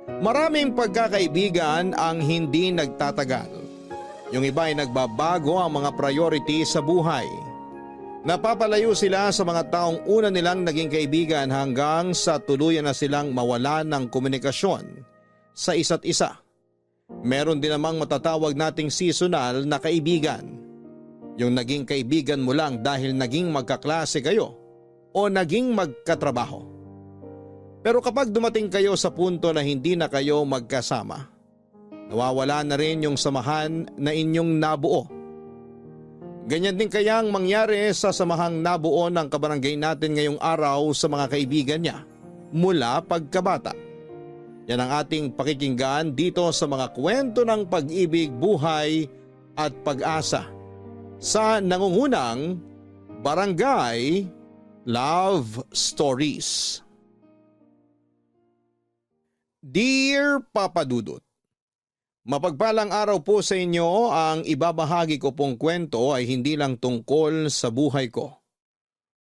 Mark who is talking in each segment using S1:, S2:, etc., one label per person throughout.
S1: Maraming pagkakaibigan ang hindi nagtatagal. Yung iba ay nagbabago ang mga priority sa buhay. Napapalayo sila sa mga taong una nilang naging kaibigan hanggang sa tuluyan na silang mawalan ng komunikasyon sa isa't isa. Meron din namang matatawag nating seasonal na kaibigan. Yung naging kaibigan mo lang dahil naging magkaklase kayo o naging magkatrabaho. Pero kapag dumating kayo sa punto na hindi na kayo magkasama, nawawala na rin yung samahan na inyong nabuo. Ganyan din kaya ang mangyari sa samahang nabuo ng kabarangay natin ngayong araw sa mga kaibigan niya mula pagkabata. Yan ang ating pakikinggan dito sa mga kwento ng pag-ibig, buhay at pag-asa sa nangungunang Barangay Love Stories. Dear Papa Dudut, mapagpalang araw po sa inyo. Ang ibabahagi ko pong kwento ay hindi lang tungkol sa buhay ko,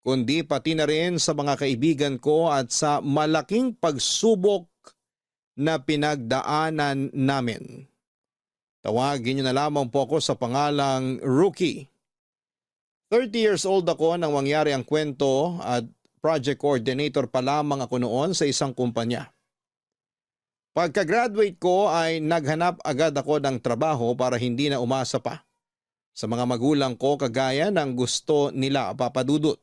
S1: kundi pati na rin sa mga kaibigan ko at sa malaking pagsubok na pinagdaanan namin. Tawagin niyo na lamang po ako sa pangalang Rookie. 30 years old ako nang mangyari ang kwento at project coordinator pa lamang ako noon sa isang kumpanya. Pagka-graduate ko ay naghanap agad ako ng trabaho para hindi na umasa pa sa mga magulang ko kagaya ng gusto nila, Papa Dudut.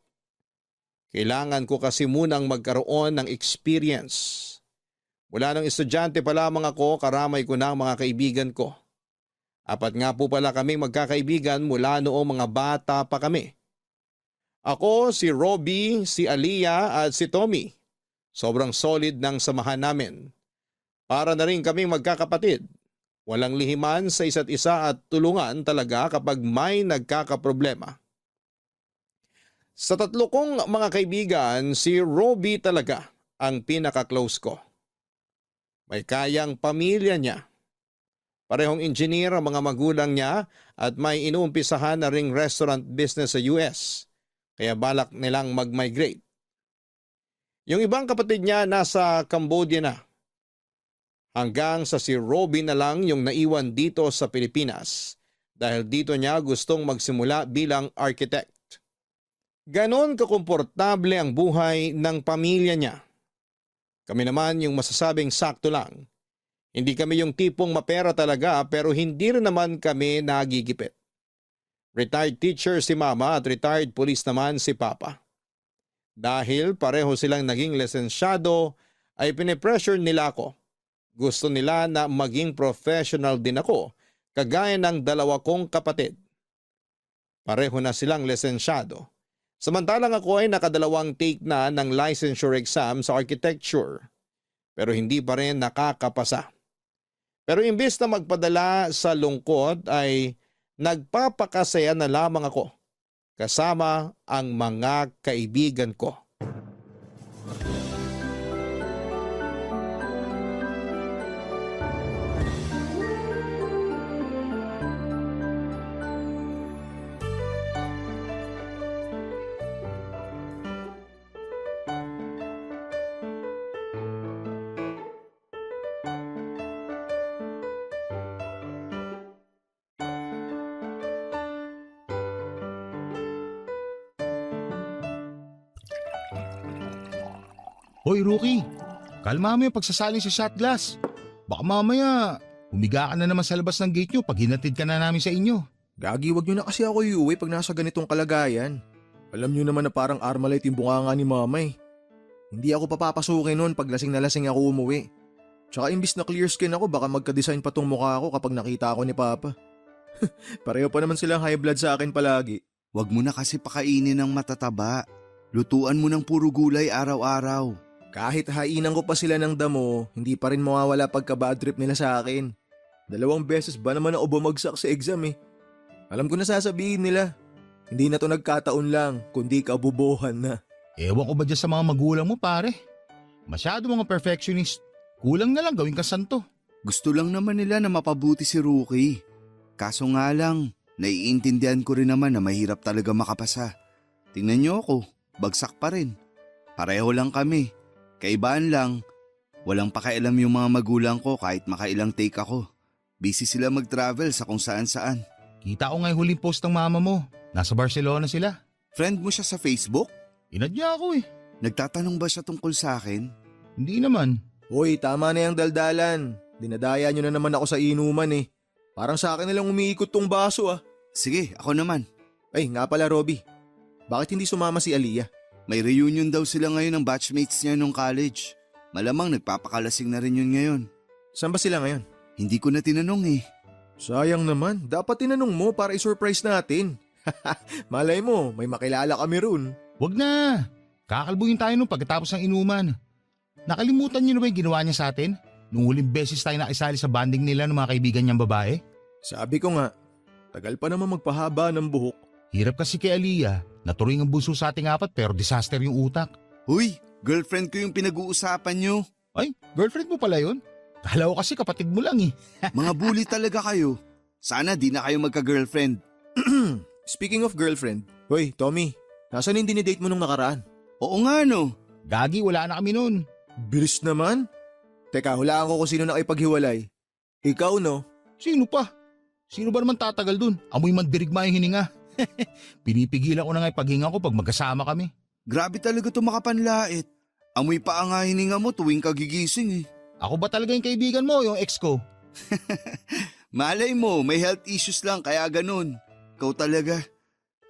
S1: Kailangan ko kasi munang magkaroon ng experience. Mula nung estudyante pa lamang ako, karamay ko na ang mga kaibigan ko. Apat nga po pala kaming magkakaibigan mula noong mga bata pa kami. Ako, si Robbie, si Aliyah at si Tommy. Sobrang solid ng samahan namin. Para na rin kaming magkakapatid. Walang lihiman sa isa't isa at tulungan talaga kapag may nagkakaproblema. Sa tatlo kong mga kaibigan, si Robbie talaga ang pinaka-close ko. May kayang pamilya niya. Parehong engineer ang mga magulang niya at may inuumpisahan na ring restaurant business sa US. Kaya balak nilang mag-migrate. Yung ibang kapatid niya nasa Cambodia na. Hanggang sa si Robbie na lang yung naiwan dito sa Pilipinas dahil dito niya gustong magsimula bilang architect. Ganon kakomportable ang buhay ng pamilya niya. Kami naman yung masasabing sakto lang. Hindi kami yung tipong mapera talaga pero hindi rin naman kami nagigipit. Retired teacher si Mama at retired police naman si Papa. Dahil pareho silang naging lisensyado ay pinipressure nila ako. Gusto nila na maging professional din ako, kagaya ng dalawa kong kapatid. Pareho na silang lisensyado. Samantalang ako ay nakadalawang take na ng licensure exam sa architecture, pero hindi pa rin nakakapasa. Pero imbes na magpadala sa lungkot ay nagpapakasaya na lamang ako kasama ang mga kaibigan ko.
S2: Hoy Rookie, kalma mo yung pagsasaling sa shot glass. Baka mamaya, humiga ka na naman sa labas ng gate nyo pag hinatid ka na namin sa inyo.
S3: Gagi, wag nyo na kasi ako iuwi pag nasa ganitong kalagayan. Alam nyo naman na parang Armalite yung bunganga ni mama eh. Hindi ako papapasukin nun pag lasing na lasing ako umuwi. Tsaka imbis na clear skin ako, baka magka-design pa tong mukha ko kapag nakita ako ni Papa. Pareho pa naman silang high blood sa akin palagi.
S4: Wag mo na kasi pakainin ng matataba. Lutuan mo ng puro gulay araw-araw.
S3: Kahit hainan ko pa sila ng damo, hindi pa rin mawawala pagka-bad trip nila sa akin. 2 beses ba naman ako bumagsak sa exam eh. Alam ko na sasabihin nila. Hindi na to nagkataon lang, kundi kabubuhan na.
S2: Ewan ko ba dyan sa mga magulang mo pare? Masyado mga perfectionist. Kulang na lang gawin ka santo.
S4: Gusto lang naman nila na mapabuti si Rookie. Kaso nga lang, naiintindihan ko rin naman na mahirap talaga makapasa. Tingnan niyo ako, bagsak pa rin. Pareho lang kami. Kaibaan lang, Walang pakialam yung mga magulang ko kahit makailang take ako. Busy sila mag-travel sa kung saan-saan.
S2: Kita ko nga yung huling post ng mama mo. Nasa Barcelona sila.
S4: Friend mo siya sa Facebook?
S2: Inad niya ako eh.
S4: Nagtatanong ba siya tungkol sa akin?
S2: Hindi naman.
S3: Hoy, tama na yung daldalan. Dinadaya nyo na naman ako sa inuman eh. Parang sa akin nilang umiikot tong baso ah.
S4: Sige, ako naman.
S3: Ay, nga pala Robby. Bakit hindi sumama si Aliyah?
S4: May reunion daw sila ngayon ng batchmates niya nung college. Malamang nagpapakalasing na rin yun ngayon.
S3: Saan ba sila ngayon?
S4: Hindi ko na tinanong eh.
S3: Sayang naman. Dapat tinanong mo para i-surprise natin. Malay mo, may makilala kami run.
S2: Wag na. Kakalbuhin tayo nung pagkatapos ng inuman. Nakalimutan niyo na ba yung ginawa niya sa atin? Nung huling beses tayo nakisali sa banding nila ng mga kaibigan niyang babae?
S3: Sabi ko nga, tagal pa naman magpahaba ng buhok.
S2: Hirap kasi kay Aliyah. Naturing ang bunso sa ating apat pero disaster yung utak.
S4: Huy, girlfriend ko yung pinag-uusapan nyo.
S2: Ay, girlfriend mo pala yun? Kala ko kasi kapatid mo lang eh.
S4: Mga bully talaga kayo. Sana di na kayo magka-girlfriend.
S3: Speaking of girlfriend, hoy Tommy, nasaan yung dinidate mo nung nakaraan?
S4: Oo nga no.
S2: Gagi, wala na kami nun.
S3: Bilis naman. Teka, hulaan ko kung sino nakipaghiwalay. Ikaw no?
S2: Sino pa? Sino ba naman tatagal dun? Amoy man dirigma yung hininga. Pinipigilan ko na nga ipaghinga ko pag magkasama kami.
S4: Grabe talaga to makapanlait. Amoy pa ang hininga mo tuwing kagigising eh.
S2: Ako ba talaga yung kaibigan mo, yung ex ko?
S4: Malay mo, may health issues lang kaya ganun. Ikaw talaga.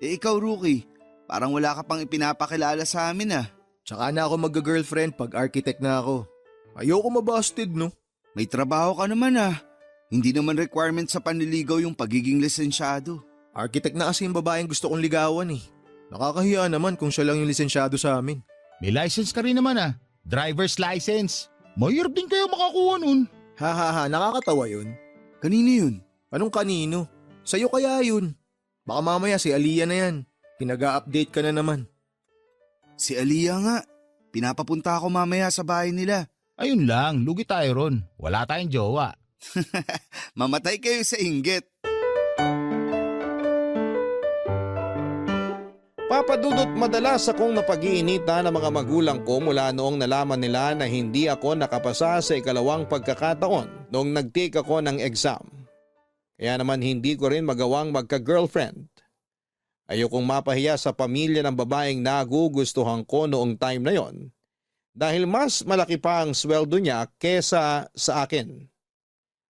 S4: Eh ikaw Rookie, parang wala ka pang ipinapakilala sa amin ah.
S3: Tsaka na ako mag-girlfriend pag architect na ako. Ayoko mabasted no?
S4: May trabaho ka naman ah. Hindi naman requirement sa panliligaw yung pagiging lisensyado.
S3: Architect na kasi yung babaeng gusto kong ligawan eh. Nakakahiya naman kung siya lang yung lisensyado sa amin.
S2: May license ka rin naman ah. Driver's license. Mahirap din kayo makakuha nun.
S3: Ha, nakakatawa yun.
S4: Kanino yun?
S3: Anong kanino? Sa'yo kaya yun. Baka mamaya si Aliyah na yan. Pinag-a-update ka na naman.
S4: Si Aliyah nga. Pinapapunta ako mamaya sa bahay nila.
S2: Ayun lang, lugi tayo ron. Wala tayong jowa.
S4: Mamatay kayo sa inggit.
S1: Papadudot madalas akong napag-iinitan ng mga magulang ko mula noong nalaman nila na hindi ako nakapasa sa ikalawang pagkakataon noong nag-take ako ng exam. Kaya naman hindi ko rin magawang magka-girlfriend. Ayokong mapahiya sa pamilya ng babaeng nagugustuhan ko noong time na yon dahil mas malaki pa ang sweldo niya kesa sa akin.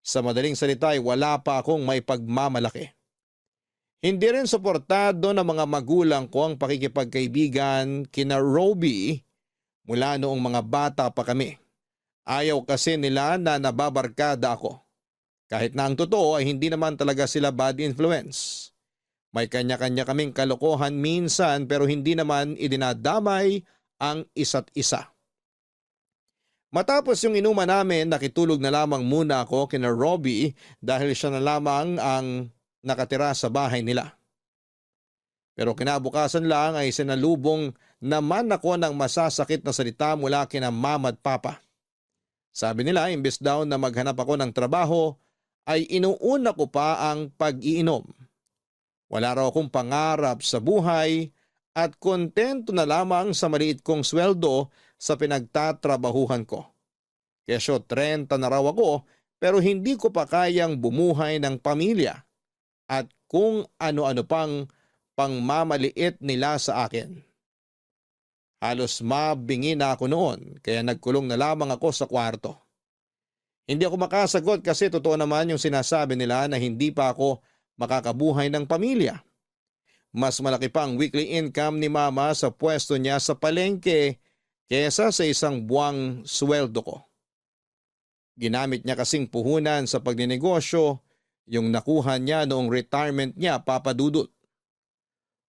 S1: Sa madaling salita ay wala pa akong may pagmamalaki. Hindi rin suportado ng mga magulang ko ang pakikipagkaibigan kina Robby mula noong mga bata pa kami. Ayaw kasi nila na nababarkada ako. Kahit na ang totoo ay hindi naman talaga sila bad influence. May kanya-kanya kaming kalokohan minsan pero hindi naman idinadamay ang isa't isa. Matapos yung inuman namin, nakitulog na lamang muna ako kina Robby dahil siya na lamang ang nakatira sa bahay nila. Pero kinabukasan lang ay sinalubong naman ako ng masasakit na salita mula kina mama at papa. Sabi nila imbes daw na maghanap ako ng trabaho ay inuuna ko pa ang pag-iinom. Wala raw akong pangarap sa buhay at kontento na lamang sa maliit kong sweldo sa pinagtatrabahuhan ko. Kesyo 30 na raw ako pero hindi ko pa kayang bumuhay ng pamilya at kung ano-ano pang pangmamaliit nila sa akin. Halos mabingi na ako noon kaya nagkulong na lamang ako sa kwarto. Hindi ako makasagot kasi totoo naman yung sinasabi nila na hindi pa ako makakabuhay ng pamilya. Mas malaki pa ang weekly income ni mama sa pwesto niya sa palengke kesa sa isang buwang sweldo ko. Ginamit niya kasing puhunan sa pagninegosyo yung nakuha niya noong retirement niya, Papa Dudut.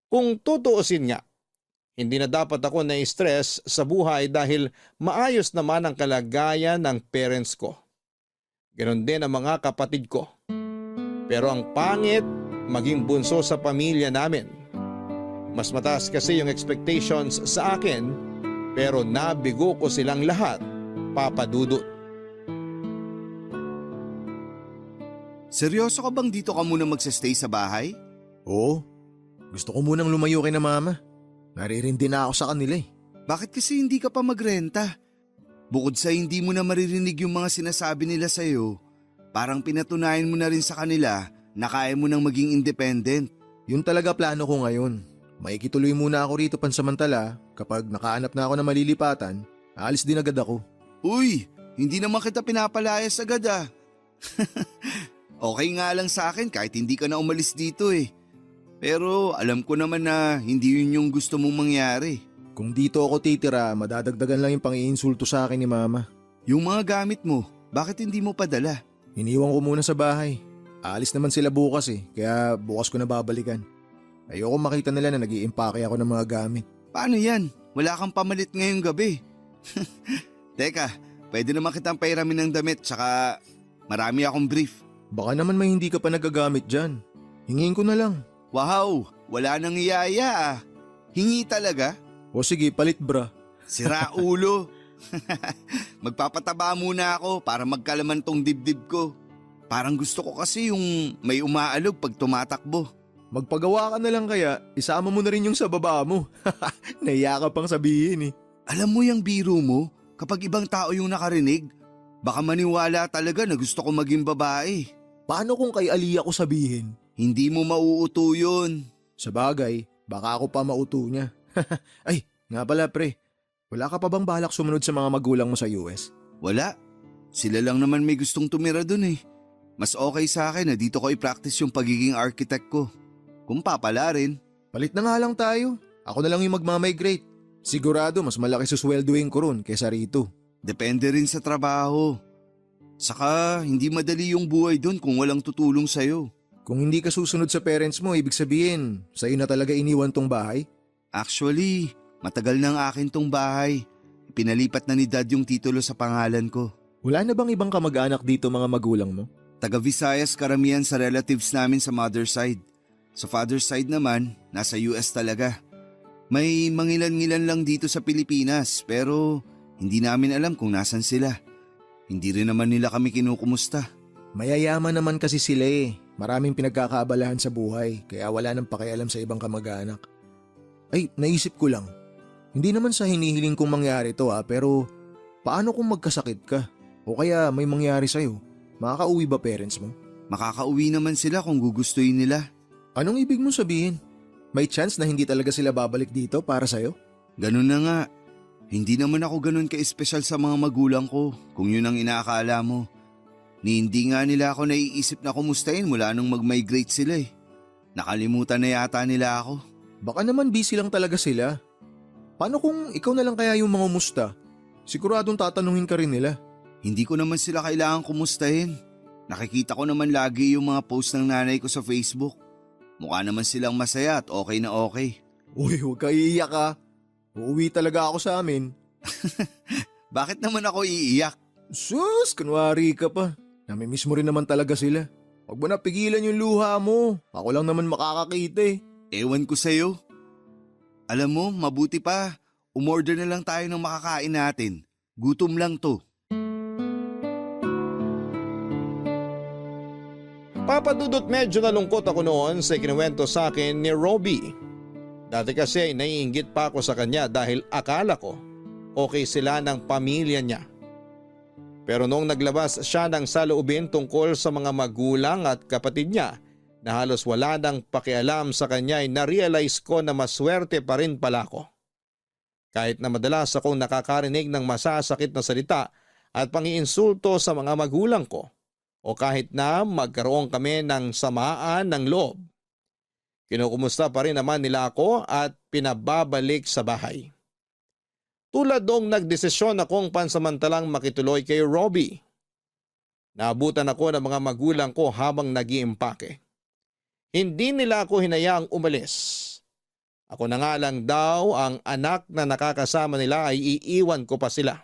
S1: Kung tutuusin nga, hindi na dapat ako na-stress sa buhay dahil maayos naman ang kalagayan ng parents ko. Ganon din ang mga kapatid ko. Pero ang pangit, maging bunso sa pamilya namin. Mas mataas kasi yung expectations sa akin, pero nabigo ko silang lahat, Papa Dudut.
S4: Seryoso ka bang dito ka muna magsastay sa bahay?
S3: Oo. Gusto ko munang lumayo kay na mama. Naririndi na ako sa kanila eh.
S4: Bakit kasi hindi ka pa magrenta? Bukod sa hindi mo na maririnig yung mga sinasabi nila sa'yo, parang pinatunayan mo na rin sa kanila na kaya mo nang maging independent.
S3: Yun talaga plano ko ngayon. Maikituloy muna ako rito pansamantala. Kapag nakahanap na ako ng malilipatan, aalis din agad ako.
S4: Uy, hindi naman kita pinapalayas agad ah. Okay nga lang sa akin kahit hindi ka na umalis dito eh. Pero alam ko naman na hindi yun yung gusto mong mangyari.
S3: Kung dito ako titira, madadagdagan lang yung pang-iinsulto sa akin ni mama.
S4: Yung mga gamit mo, bakit hindi mo padala?
S3: Iniwan ko muna sa bahay. Aalis naman sila bukas kaya bukas ko na babalikan. Ayoko makita nila na nag-iimpake ako ng mga gamit.
S4: Paano yan? Wala kang pamalit ngayong gabi. Teka, pwede naman kitang pairamin ng damit tsaka marami akong brief.
S3: Baka naman may hindi ka pa nagagamit dyan. Hingin ko na lang.
S4: Wow, wala nang iyaya ah. Hingi talaga?
S3: O sige, palit bra.
S4: Sira ulo. Magpapataba muna ako para magkalaman tong dibdib ko. Parang gusto ko kasi yung may umaalog pag tumatakbo.
S3: Magpagawa ka na lang kaya, isama mo na rin yung sa baba mo. Nahiya ka pang sabihin
S4: Alam mo yung biro mo, kapag ibang tao yung nakarinig, baka maniwala talaga na gusto ko maging babae.
S3: Paano kung kay Ali ako sabihin?
S4: Hindi mo mauuto yun.
S3: Sa bagay, baka ako pa mauto niya. Ay, nga pala pre, wala ka pa bang balak sumunod sa mga magulang mo sa US?
S4: Wala. Sila lang naman may gustong tumira dun eh. Mas okay sa akin na dito ko i-practice yung pagiging architect ko. Kung papala rin.
S3: Palit na nga lang tayo. Ako na lang yung magmamigrate. Sigurado mas malaki susweldoin ko ron kaysa rito.
S4: Depende rin sa trabaho. Saka hindi madali yung buhay dun kung walang tutulong sa'yo.
S3: Kung hindi ka susunod sa parents mo, ibig sabihin, sa'yo na talaga iniwan tong bahay?
S4: Actually, matagal nang akin tong bahay. Pinalipat na ni Dad yung titulo sa pangalan ko.
S3: Wala na bang ibang kamag-anak dito mga magulang mo?
S4: Taga Visayas karamihan sa relatives namin sa mother side. Sa father side naman, nasa US talaga. May mangilan-ngilan lang dito sa Pilipinas pero hindi namin alam kung nasan sila. Hindi rin naman nila kami kinukumusta.
S3: Mayayaman naman kasi sila Maraming pinagkakaabalahan sa buhay kaya wala nang pakialam sa ibang kamag-anak. Ay, naisip ko lang. Hindi naman sa hinihiling kong mangyari to pero paano kung magkasakit ka? O kaya may mangyari sa'yo? Makakauwi ba parents mo?
S4: Makakauwi naman sila kung gugustuhin nila.
S3: Anong ibig mong sabihin? May chance na hindi talaga sila babalik dito para sa'yo?
S4: Ganun na nga. Hindi naman ako ganun ka-espesyal sa mga magulang ko kung yun ang inaakala mo. Ni hindi nga nila ako naiisip na kumustahin mula nung mag-migrate sila Nakalimutan na yata nila ako.
S3: Baka naman busy lang talaga sila. Paano kung ikaw na lang kaya yung mga musta? Siguradong tatanungin ka rin nila.
S4: Hindi ko naman sila kailangan kumustahin. Nakikita ko naman lagi yung mga post ng nanay ko sa Facebook. Mukha naman silang masaya at okay na okay.
S3: Uy, huwag ka iiyak Uuwi talaga ako sa amin.
S4: Bakit naman ako iiyak?
S3: Sus, kunwari ka pa. Namimiss mo rin naman talaga sila. Huwag mo na pigilan yung luha mo. Ako lang naman makakakita
S4: Ewan ko sa'yo. Alam mo, mabuti pa. Umorder na lang tayo ng makakain natin. Gutom lang to.
S1: Papadudot medyo nalungkot ako noon sa ikinuwento sa akin ni Robbie. Dati kasi naiinggit pa ako sa kanya dahil akala ko okay sila ng pamilya niya. Pero noong naglabas siya ng saloobin tungkol sa mga magulang at kapatid niya na halos wala nang pakialam sa kanya ay na-realize ko na maswerte pa rin pala ako. Kahit na madalas akong nakakarinig ng masasakit na salita at pangiinsulto sa mga magulang ko o kahit na magkaroon kami ng samaan ng loob. Kinukumusta pa rin naman nila ako at pinababalik sa bahay. Tulad dong nagdesisyon akong pansamantalang makituloy kay Robbie. Naabutan ako ng mga magulang ko habang nag-iimpake. Hindi nila ako hinayaang umalis. Ako na nga lang daw ang anak na nakakasama nila ay iiwan ko pa sila.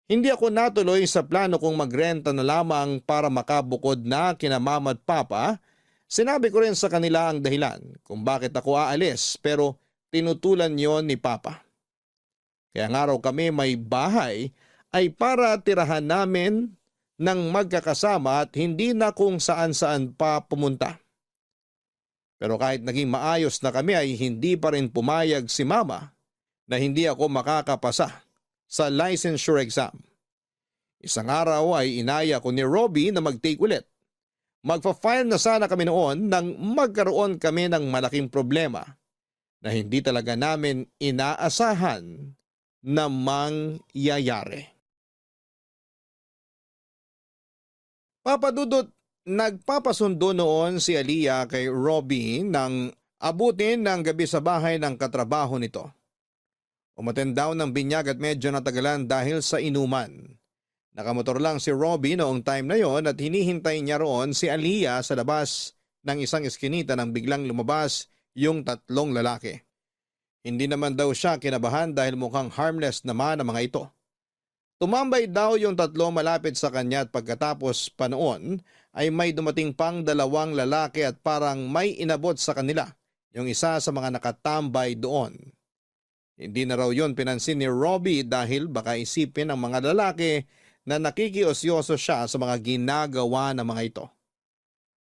S1: Hindi ako natuloy sa plano kong magrenta na lamang para makabukod na kina mama at papa. Sinabi ko rin sa kanila ang dahilan kung bakit ako aalis pero tinutulan yon ni papa. Kaya nga raw kami may bahay ay para tirahan namin ng magkakasama at hindi na kung saan-saan pa pumunta. Pero kahit naging maayos na kami ay hindi pa rin pumayag si mama na hindi ako makakapasa sa licensure exam. Isang araw ay inaya ko ni Robbie na mag-take ulit. Magpa-file na sana kami noon nang magkaroon kami ng malaking problema na hindi talaga namin inaasahan na mangyayari. Papadudot, nagpapasundo noon si Aliyah kay Robbie nang abutin ng gabi sa bahay ng katrabaho nito. Umattend daw ng binyag at medyo natagalan dahil sa inuman. Nakamotor lang si Robbie noong time na yon at hinihintay niya roon si Aliyah sa labas ng isang eskinita nang biglang lumabas yung tatlong lalaki. Hindi naman daw siya kinabahan dahil mukhang harmless naman ang mga ito. Tumambay daw yung tatlo malapit sa kanya at pagkatapos pa noon ay may dumating pang dalawang lalaki at parang may inabot sa kanila yung isa sa mga nakatambay doon. Hindi na raw yon pinansin ni Robbie dahil baka isipin ng mga lalaki na nakikiosyoso siya sa mga ginagawa ng mga ito.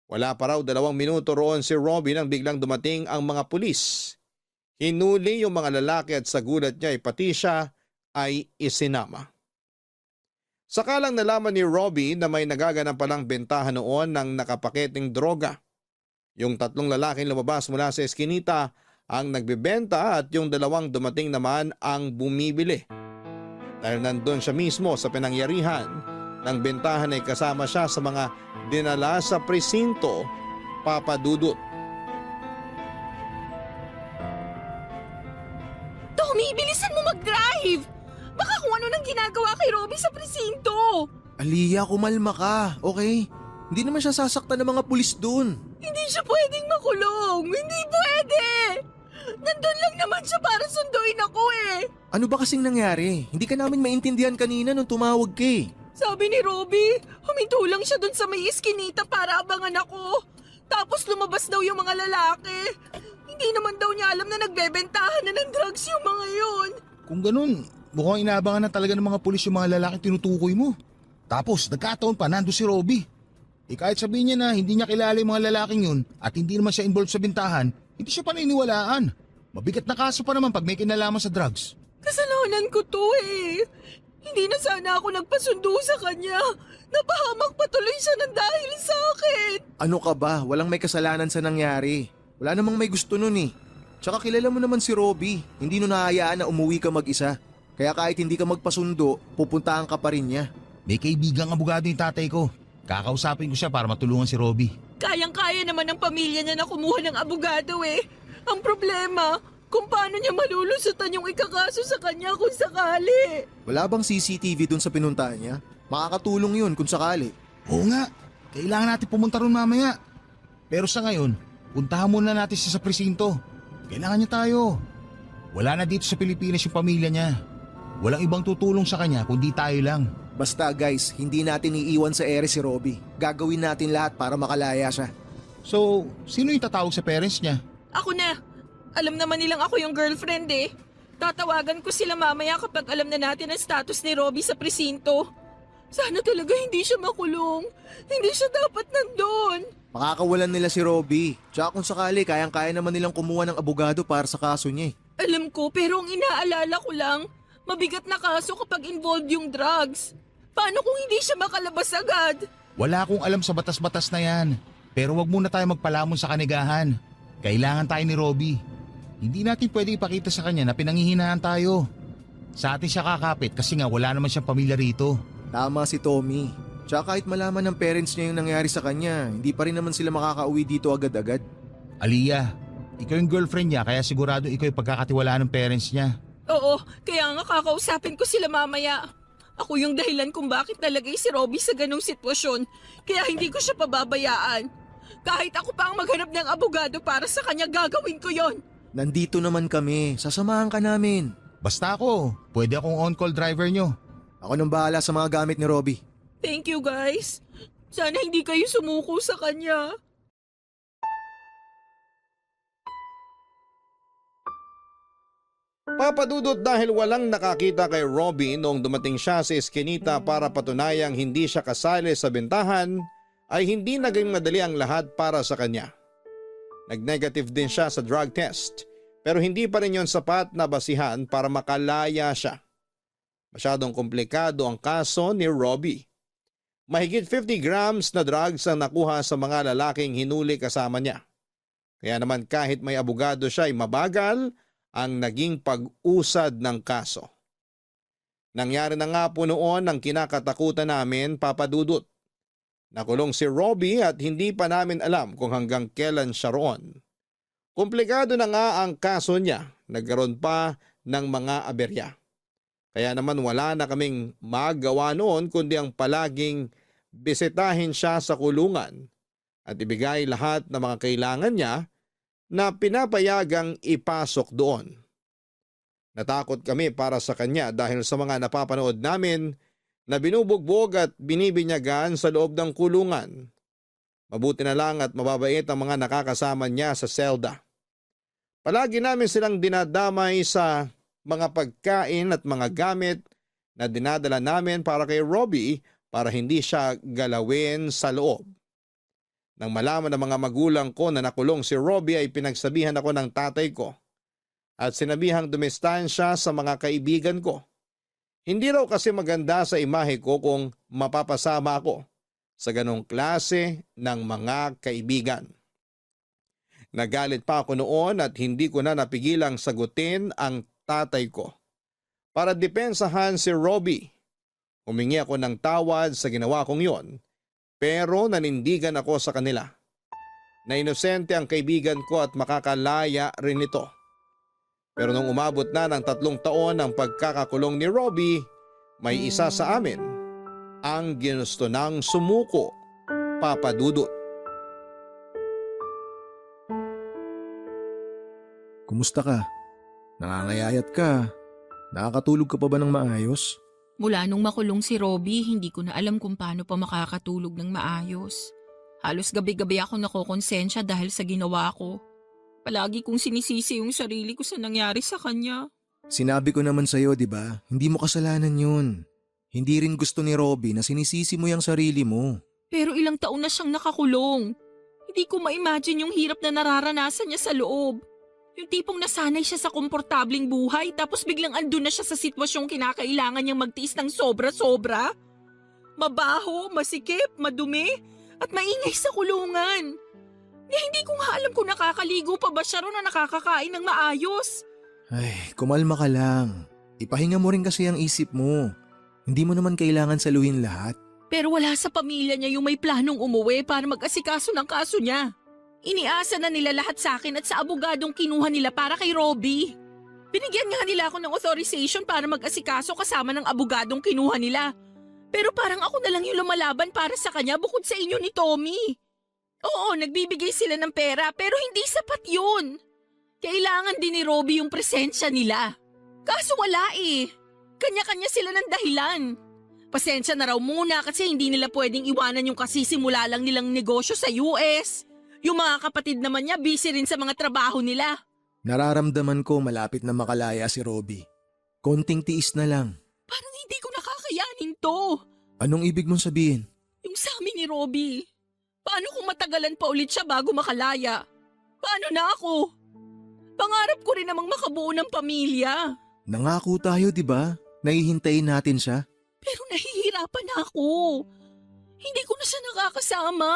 S1: Wala pa raw 2 minuto roon si Robbie nang biglang dumating ang mga pulis. Hinuli yung mga lalaki at sa gulat niya ay pati siya ay isinama. Sakalang nalaman ni Robbie na may nagaganap palang bentahan noon ng nakapaketing droga. Yung tatlong lalaking lumabas mula sa eskinita ang nagbebenta at yung dalawang dumating naman ang bumibili. Dahil nandun siya mismo sa pinangyarihan ng bentahan ay kasama siya sa mga dinala sa presinto, Papadudot.
S5: Tommy, bilisan mo mag-drive! Baka kung ano nang ginagawa kay Robbie sa presinto!
S3: Aliyah, kumalma ka, okay? Hindi naman siya sasaktan ng mga pulis dun.
S5: Hindi siya pwedeng makulong! Hindi pwede! Nandun lang naman siya para sunduin ako eh!
S3: Ano ba kasing nangyari? Hindi ka namin maintindihan kanina nung tumawag ka eh.
S5: Sabi ni Robbie, huminto lang siya dun sa may iskinita para abangan ako. Tapos lumabas daw yung mga lalaki. Hindi naman daw niya alam na nagbebentahan na ng drugs yung mga yun.
S2: Kung ganun, mukhang inaabangan na talaga ng mga pulis yung mga lalaki tinutukoy mo. Tapos nagkataon pa nando si Robbie. Kahit sabihin niya na hindi niya kilala yung mga lalaking yun at hindi naman siya involved sa bintahan, hindi siya paniniwalaan. Mabigat na kaso pa naman pag may kinalaman sa drugs.
S5: Kasalanan ko to eh. Hindi na sana ako nagpasundo sa kanya. Napahamak patuloy siya ng dahil sa akin.
S3: Ano ka ba? Walang may kasalanan sa nangyari. Wala namang may gusto nun eh. Tsaka kilala mo naman si Robbie. Hindi nun nahayaan na umuwi ka mag-isa. Kaya kahit hindi ka magpasundo, pupuntahan ka pa rin niya.
S2: May kaibigang abogado yung tatay ko. Kakausapin ko siya para matulungan si Robbie.
S5: Kayang-kaya naman ng pamilya niya na kumuha ng abogado eh. Ang problema, kung paano niya malulusutan yung ikakaso sa kanya kung sakali.
S3: Wala bang CCTV dun sa pinuntahan niya? Makakatulong yun kung sakali.
S2: Oo nga, kailangan natin pumunta ron mamaya. Pero sa ngayon, puntahan muna natin siya sa presinto. Kailangan niya tayo. Wala na dito sa Pilipinas yung pamilya niya. Walang ibang tutulong sa kanya kundi tayo lang.
S3: Basta guys, hindi natin iiwan sa ere si Robbie. Gagawin natin lahat para makalaya siya.
S2: So, sino yung tatawag sa parents niya?
S5: Ako na. Alam naman nilang ako yung girlfriend eh. Tatawagan ko sila mamaya kapag alam na natin ang status ni Robbie sa presinto. Sana talaga hindi siya makulong. Hindi siya dapat nandun.
S3: Makakawalan nila si Robbie. Tsaka kung sakali, kayang-kaya naman nilang kumuha ng abogado para sa kaso niya eh.
S5: Alam ko, pero ang inaalala ko lang, mabigat na kaso kapag involved yung drugs. Paano kung hindi siya makalabas agad?
S2: Wala akong alam sa batas-batas na yan. Pero wag muna tayo magpalamon sa kanigahan. Kailangan tayo ni Robbie. Hindi natin pwede ipakita sa kanya na pinanghihinaan tayo. Sa atin siya kakapit kasi nga wala naman siyang pamilya rito.
S3: Tama si Tommy. Tsaka kahit malaman ng parents niya yung nangyari sa kanya, hindi pa rin naman sila makakauwi dito agad-agad.
S2: Aliyah, ikaw yung girlfriend niya kaya sigurado ikaw yung pagkakatiwalaan ng parents niya.
S5: Oo, kaya nga kakausapin ko sila mamaya. Ako yung dahilan kung bakit nalagay si Robbie sa ganong sitwasyon, kaya hindi ko siya pababayaan. Kahit ako pa ang maghanap ng abogado para sa kanya, gagawin ko yon.
S3: Nandito naman kami, sasamahan ka namin.
S2: Basta ako, pwede akong on-call driver niyo.
S3: Ako nang bahala sa mga gamit ni Robbie.
S5: Thank you guys. Sana hindi kayo sumuko sa kanya.
S1: Papadudot, dahil walang nakakita kay Robbie noong dumating siya sa eskinita para patunayang hindi siya kasali sa bentahan, ay hindi naging madali ang lahat para sa kanya. Nag-negative din siya sa drug test pero hindi pa rin yon sapat na basihan para makalaya siya. Masyadong komplikado ang kaso ni Robbie. Mahigit 50 grams na drugs ang nakuha sa mga lalaking hinuli kasama niya. Kaya naman kahit may abogado siya ay mabagal ang naging pag-usad ng kaso. Nangyari na nga po noon ang kinakatakutan namin, Papa Dudut. Nakulong si Robbie at hindi pa namin alam kung hanggang kailan siya roon. Komplikado na nga ang kaso niya, nagkaroon pa ng mga aberya. Kaya naman wala na kaming magawa noon kundi ang palaging bisitahin siya sa kulungan at ibigay lahat ng mga kailangan niya na pinapayagang ipasok doon. Natakot kami para sa kanya dahil sa mga napapanood namin na binubugbog at binibinyagan sa loob ng kulungan. Mabuti na lang at mababait ang mga nakakasama niya sa selda. Palagi namin silang dinadamay sa mga pagkain at mga gamit na dinadala namin para kay Robbie para hindi siya galawin sa loob. Nang malaman ng mga magulang ko na nakulong si Robbie ay pinagsabihan ako ng tatay ko at sinabihang dumistahan siya sa mga kaibigan ko. Hindi raw kasi maganda sa imahe ko kung mapapasama ako sa ganong klase ng mga kaibigan. Nagalit pa ako noon at hindi ko na napigilang sagutin ang tatay ko. Para depensahan si Robbie, humingi ako ng tawad sa ginawa kong yon, pero nanindigan ako sa kanila. Na inosente ang kaibigan ko at makakalaya rin ito. Pero nung umabot na ng 3 taon ang pagkakakulong ni Robbie, may isa sa amin ang ginusto ng sumuko, Papa Dudut.
S3: Kumusta ka? Nangangayayat ka. Nakakatulog ka pa ba ng maayos?
S5: Mula nung makulong si Robbie, hindi ko na alam kung paano pa makakatulog ng maayos. Halos gabi-gabi ako nakokonsensya dahil sa ginawa ko. Palagi kong sinisisi yung sarili ko sa nangyari sa kanya.
S3: Sinabi ko naman sa'yo, di ba? Hindi mo kasalanan yun. Hindi rin gusto ni Robbie na sinisisi mo yung sarili mo.
S5: Pero ilang taon na siyang nakakulong. Hindi ko ma-imagine yung hirap na nararanasan niya sa loob. Yung tipong nasanay siya sa komportabling buhay tapos biglang andun na siya sa sitwasyong kinakailangan niyang magtiis ng sobra-sobra. Mabaho, masikip, madumi, at maingay sa kulungan. Hindi ko nga alam kung nakakaligo pa ba siya ron na nakakakain ng maayos.
S3: Ay, kumalma ka lang. Ipahinga mo rin kasi ang isip mo. Hindi mo naman kailangan saluhin lahat.
S5: Pero wala sa pamilya niya yung may planong umuwi para mag-asikaso ng kaso niya. Iniasa na nila lahat sa akin at sa abogadong kinuha nila para kay Robbie. Binigyan nga nila ako ng authorization para mag-asikaso kasama ng abogadong kinuha nila. Pero parang ako na lang yung lumalaban para sa kanya bukod sa inyo ni Tommy. Oo, nagbibigay sila ng pera pero hindi sapat yun. Kailangan din ni Robbie yung presensya nila. Kaso wala eh. Kanya-kanya sila ng dahilan. Pasensya na raw muna kasi hindi nila pwedeng iwanan yung kasisimula lang nilang negosyo sa US. Yung mga kapatid naman niya busy rin sa mga trabaho nila.
S3: Nararamdaman ko malapit na makalaya si Robbie. Konting tiis na lang.
S5: Parang hindi ko nakakayanin to.
S3: Anong ibig mong sabihin?
S5: Yung sa amin ni Robbie. Paano kung matagalan pa ulit siya bago makalaya? Paano na ako? Pangarap ko rin namang makabuo ng pamilya.
S3: Nangako tayo, di ba? Nahihintayin natin siya.
S5: Pero nahihirapan ako. Hindi ko na siya nakakasama.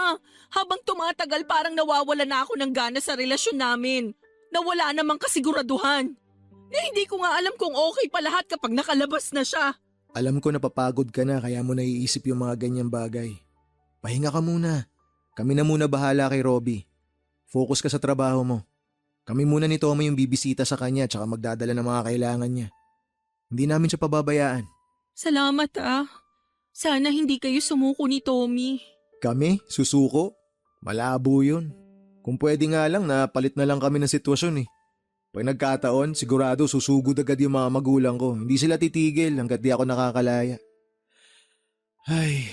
S5: Habang tumatagal parang nawawala na ako ng gana sa relasyon namin. Nawala namang kasiguraduhan. Na hindi ko nga alam kung okay pa lahat kapag nakalabas na siya.
S3: Alam ko napapagod ka na kaya mo naiisip yung mga ganyang bagay. Pahinga ka muna. Kami na muna bahala kay Robbie. Focus ka sa trabaho mo. Kami muna ni Tommy yung bibisita sa kanya tsaka magdadala ng mga kailangan niya. Hindi namin siya pababayaan.
S5: Salamat ah. Sana hindi kayo sumuko ni Tommy.
S3: Kami? Susuko? Malabo yun. Kung pwede nga lang na palit na lang kami ng sitwasyon eh. Pag nagkataon, sigurado susugod agad yung mga magulang ko. Hindi sila titigil hanggat di ako nakakalaya. Ay,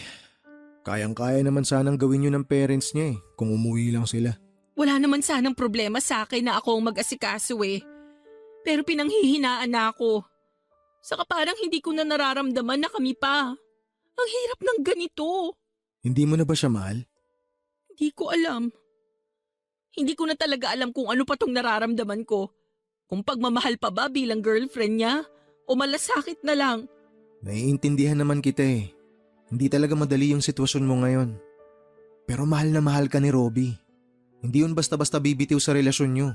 S3: kayang-kaya naman sanang gawin yun ng parents niya eh, kung umuwi lang sila.
S5: Wala naman sanang problema sa akin na ako ang mag-asikaso eh. Pero pinanghihinaan na ako. Saka parang hindi ko na nararamdaman na kami pa. Ang hirap ng ganito.
S3: Hindi mo na ba siya mahal?
S5: Hindi ko alam. Hindi ko na talaga alam kung ano pa tong nararamdaman ko. Kung pagmamahal pa ba bilang girlfriend niya o malasakit na lang.
S3: Naiintindihan naman kita eh. Hindi talaga madali yung sitwasyon mo ngayon. Pero mahal na mahal ka ni Robbie. Hindi yun basta-basta bibitiw sa relasyon nyo.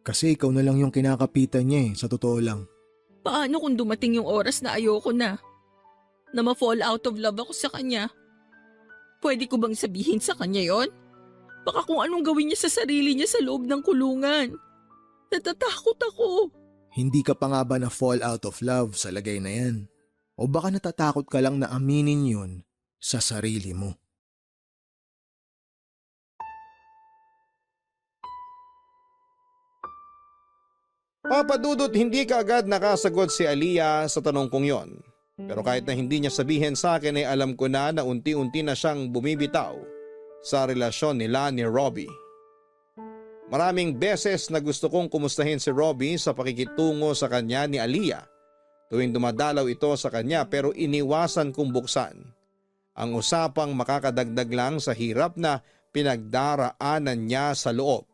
S3: Kasi ikaw na lang yung kinakapitan niya sa totoo lang.
S5: Paano kung dumating yung oras na ayoko na? Na ma-fall out of love ako sa kanya? Pwede ko bang sabihin sa kanya yon? Baka kung anong gawin niya sa sarili niya sa loob ng kulungan. Natatakot ako.
S3: Hindi ka pa nga ba na fall out of love sa lagay na yan? O baka natatakot ka lang na aminin yun sa sarili mo?
S1: Papadudot, hindi ka agad nakasagot si Aliyah sa tanong kong yon. Pero kahit na hindi niya sabihin sa akin ay alam ko na unti-unti na siyang bumibitaw sa relasyon nila ni Robbie. Maraming beses na gusto kong kumustahin si Robbie sa pakikitungo sa kanya ni Aliyah tuwing dumadalaw ito sa kanya, pero iniwasan kong buksan ang usapang makakadagdag lang sa hirap na pinagdaraanan niya sa loob.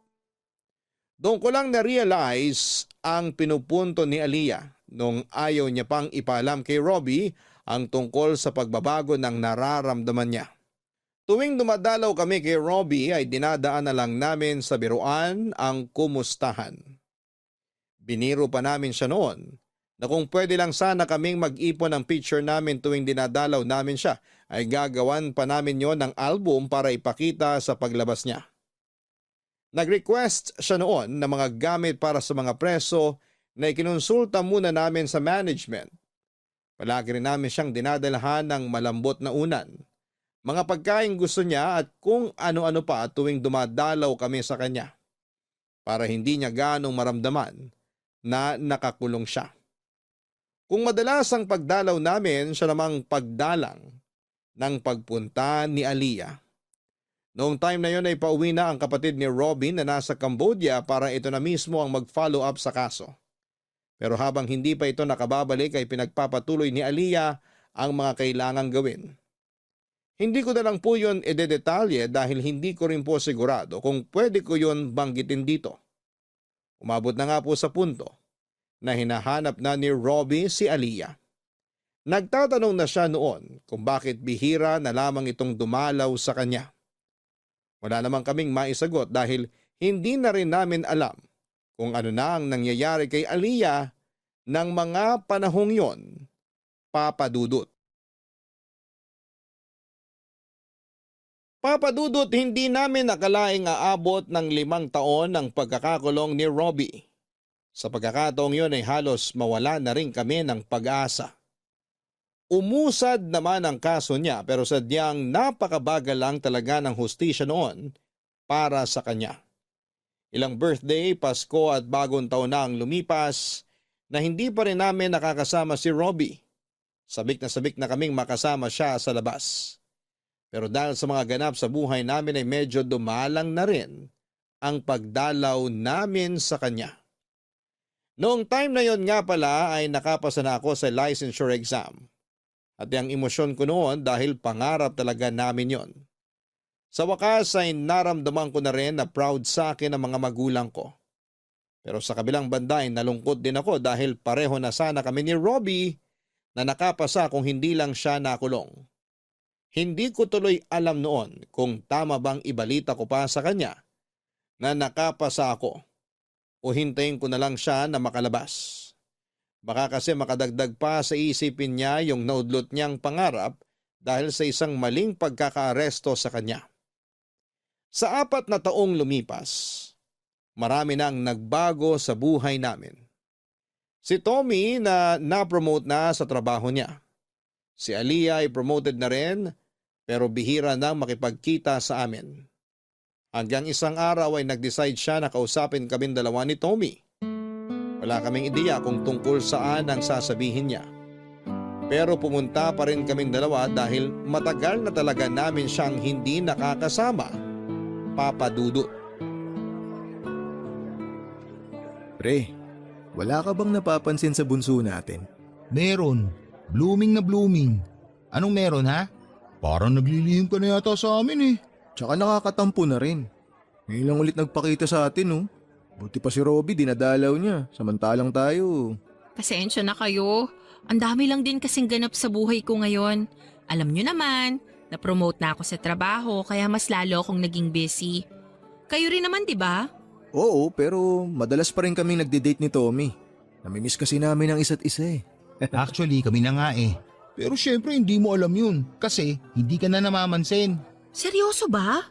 S1: Doon ko lang na-realize ang pinupunto ni Aliyah nung ayaw niya pang ipaalam kay Robbie ang tungkol sa pagbabago ng nararamdaman niya. Tuwing dumadalaw kami kay Robbie ay dinadaan na lang namin sa biruan ang kumustahan. Biniro pa namin siya noon na kung pwede lang sana kaming mag-ipon ng picture namin tuwing dinadalaw namin siya, ay gagawan pa namin yon ng album para ipakita sa paglabas niya. Nag-request siya noon ng mga gamit para sa mga preso na ikinonsulta muna namin sa management. Palagi rin namin siyang dinadalahan ng malambot na unan, mga pagkain gusto niya at kung ano-ano pa tuwing dumadalaw kami sa kanya, para hindi niya ganong maramdaman na nakakulong siya. Kung madalas ang pagdalaw namin, siya namang pagdalang ng pagpunta ni Aliyah. Noong time na yon ay pauwi na ang kapatid ni Robin na nasa Cambodia para ito na mismo ang mag-follow up sa kaso. Pero habang hindi pa ito nakababalik ay pinagpapatuloy ni Aliyah ang mga kailangang gawin. Hindi ko na lang po yun ededetalye dahil hindi ko rin po sigurado kung pwede ko yun banggitin dito. Umabot na nga po sa punto na hinahanap na ni Robbie si Aliyah. Nagtatanong na siya noon kung bakit bihira na lamang itong dumalaw sa kanya. Wala namang kaming maisagot dahil hindi na rin namin alam kung ano na ang nangyayari kay Aliyah ng mga panahong yon, Papadudot. Papadudot, hindi namin nakalaing aabot ng 5 taon ang pagkakakulong ni Robbie. Sa pagkakataong yun ay halos mawala na rin kami ng pag-asa. Umusad naman ang kaso niya pero sadyang napakabagal lang talaga ng hustisya noon para sa kanya. Ilang birthday, Pasko at bagong taon na ang lumipas na hindi pa rin namin nakakasama si Robbie. Sabik na kaming makasama siya sa labas. Pero dahil sa mga ganap sa buhay namin ay medyo dumalang na rin ang pagdalaw namin sa kanya. Noong time na yon nga pala ay nakapasa na ako sa licensure exam. At yung emosyon ko noon dahil pangarap talaga namin yon. Sa wakas ay naramdaman ko na rin na proud sa akin ang mga magulang ko. Pero sa kabilang banda ay nalungkot din ako dahil pareho na sana kami ni Robbie na nakapasa kung hindi lang siya nakulong. Hindi ko tuloy alam noon kung tama bang ibalita ko pa sa kanya na nakapasa ako o hintayin ko na lang siya na makalabas. Baka kasi makadagdag pa sa isipin niya yung naudlot niyang pangarap dahil sa isang maling pagkakaaresto sa kanya. Sa 4 na taong lumipas, marami nang nagbago sa buhay namin. Si Tommy na na-promote na sa trabaho niya. Si Aliyah ay promoted na rin pero bihira nang makipagkita sa amin. Hanggang isang araw ay nag-decide siya na kausapin kaming dalawa ni Tommy. Wala kaming ideya kung tungkol saan ang sasabihin niya. Pero pumunta pa rin kaming dalawa dahil matagal na talaga namin siyang hindi nakakasama, Papadudot.
S3: Pre, wala ka bang napapansin sa bunso natin?
S2: Meron. Blooming na blooming. Anong meron ha? Parang naglilihim ka na yata sa amin eh.
S3: Tsaka nakakatampo na rin. Ngayon lang ulit nagpakita sa atin oh. Buti pa si Robbie dinadalaw niya, samantalang tayo.
S5: Pasensya na kayo. Ang dami lang din kasing ganap sa buhay ko ngayon. Alam nyo naman, na-promote na ako sa trabaho kaya mas lalo akong naging busy. Kayo rin naman, di ba?
S3: Oo, pero madalas pa rin kaming nagde-date ni Tommy. Namimiss kasi namin ang isa't isa eh.
S2: Actually, kami na nga eh. Pero syempre hindi mo alam yun kasi hindi ka na namamansin.
S5: Seryoso ba?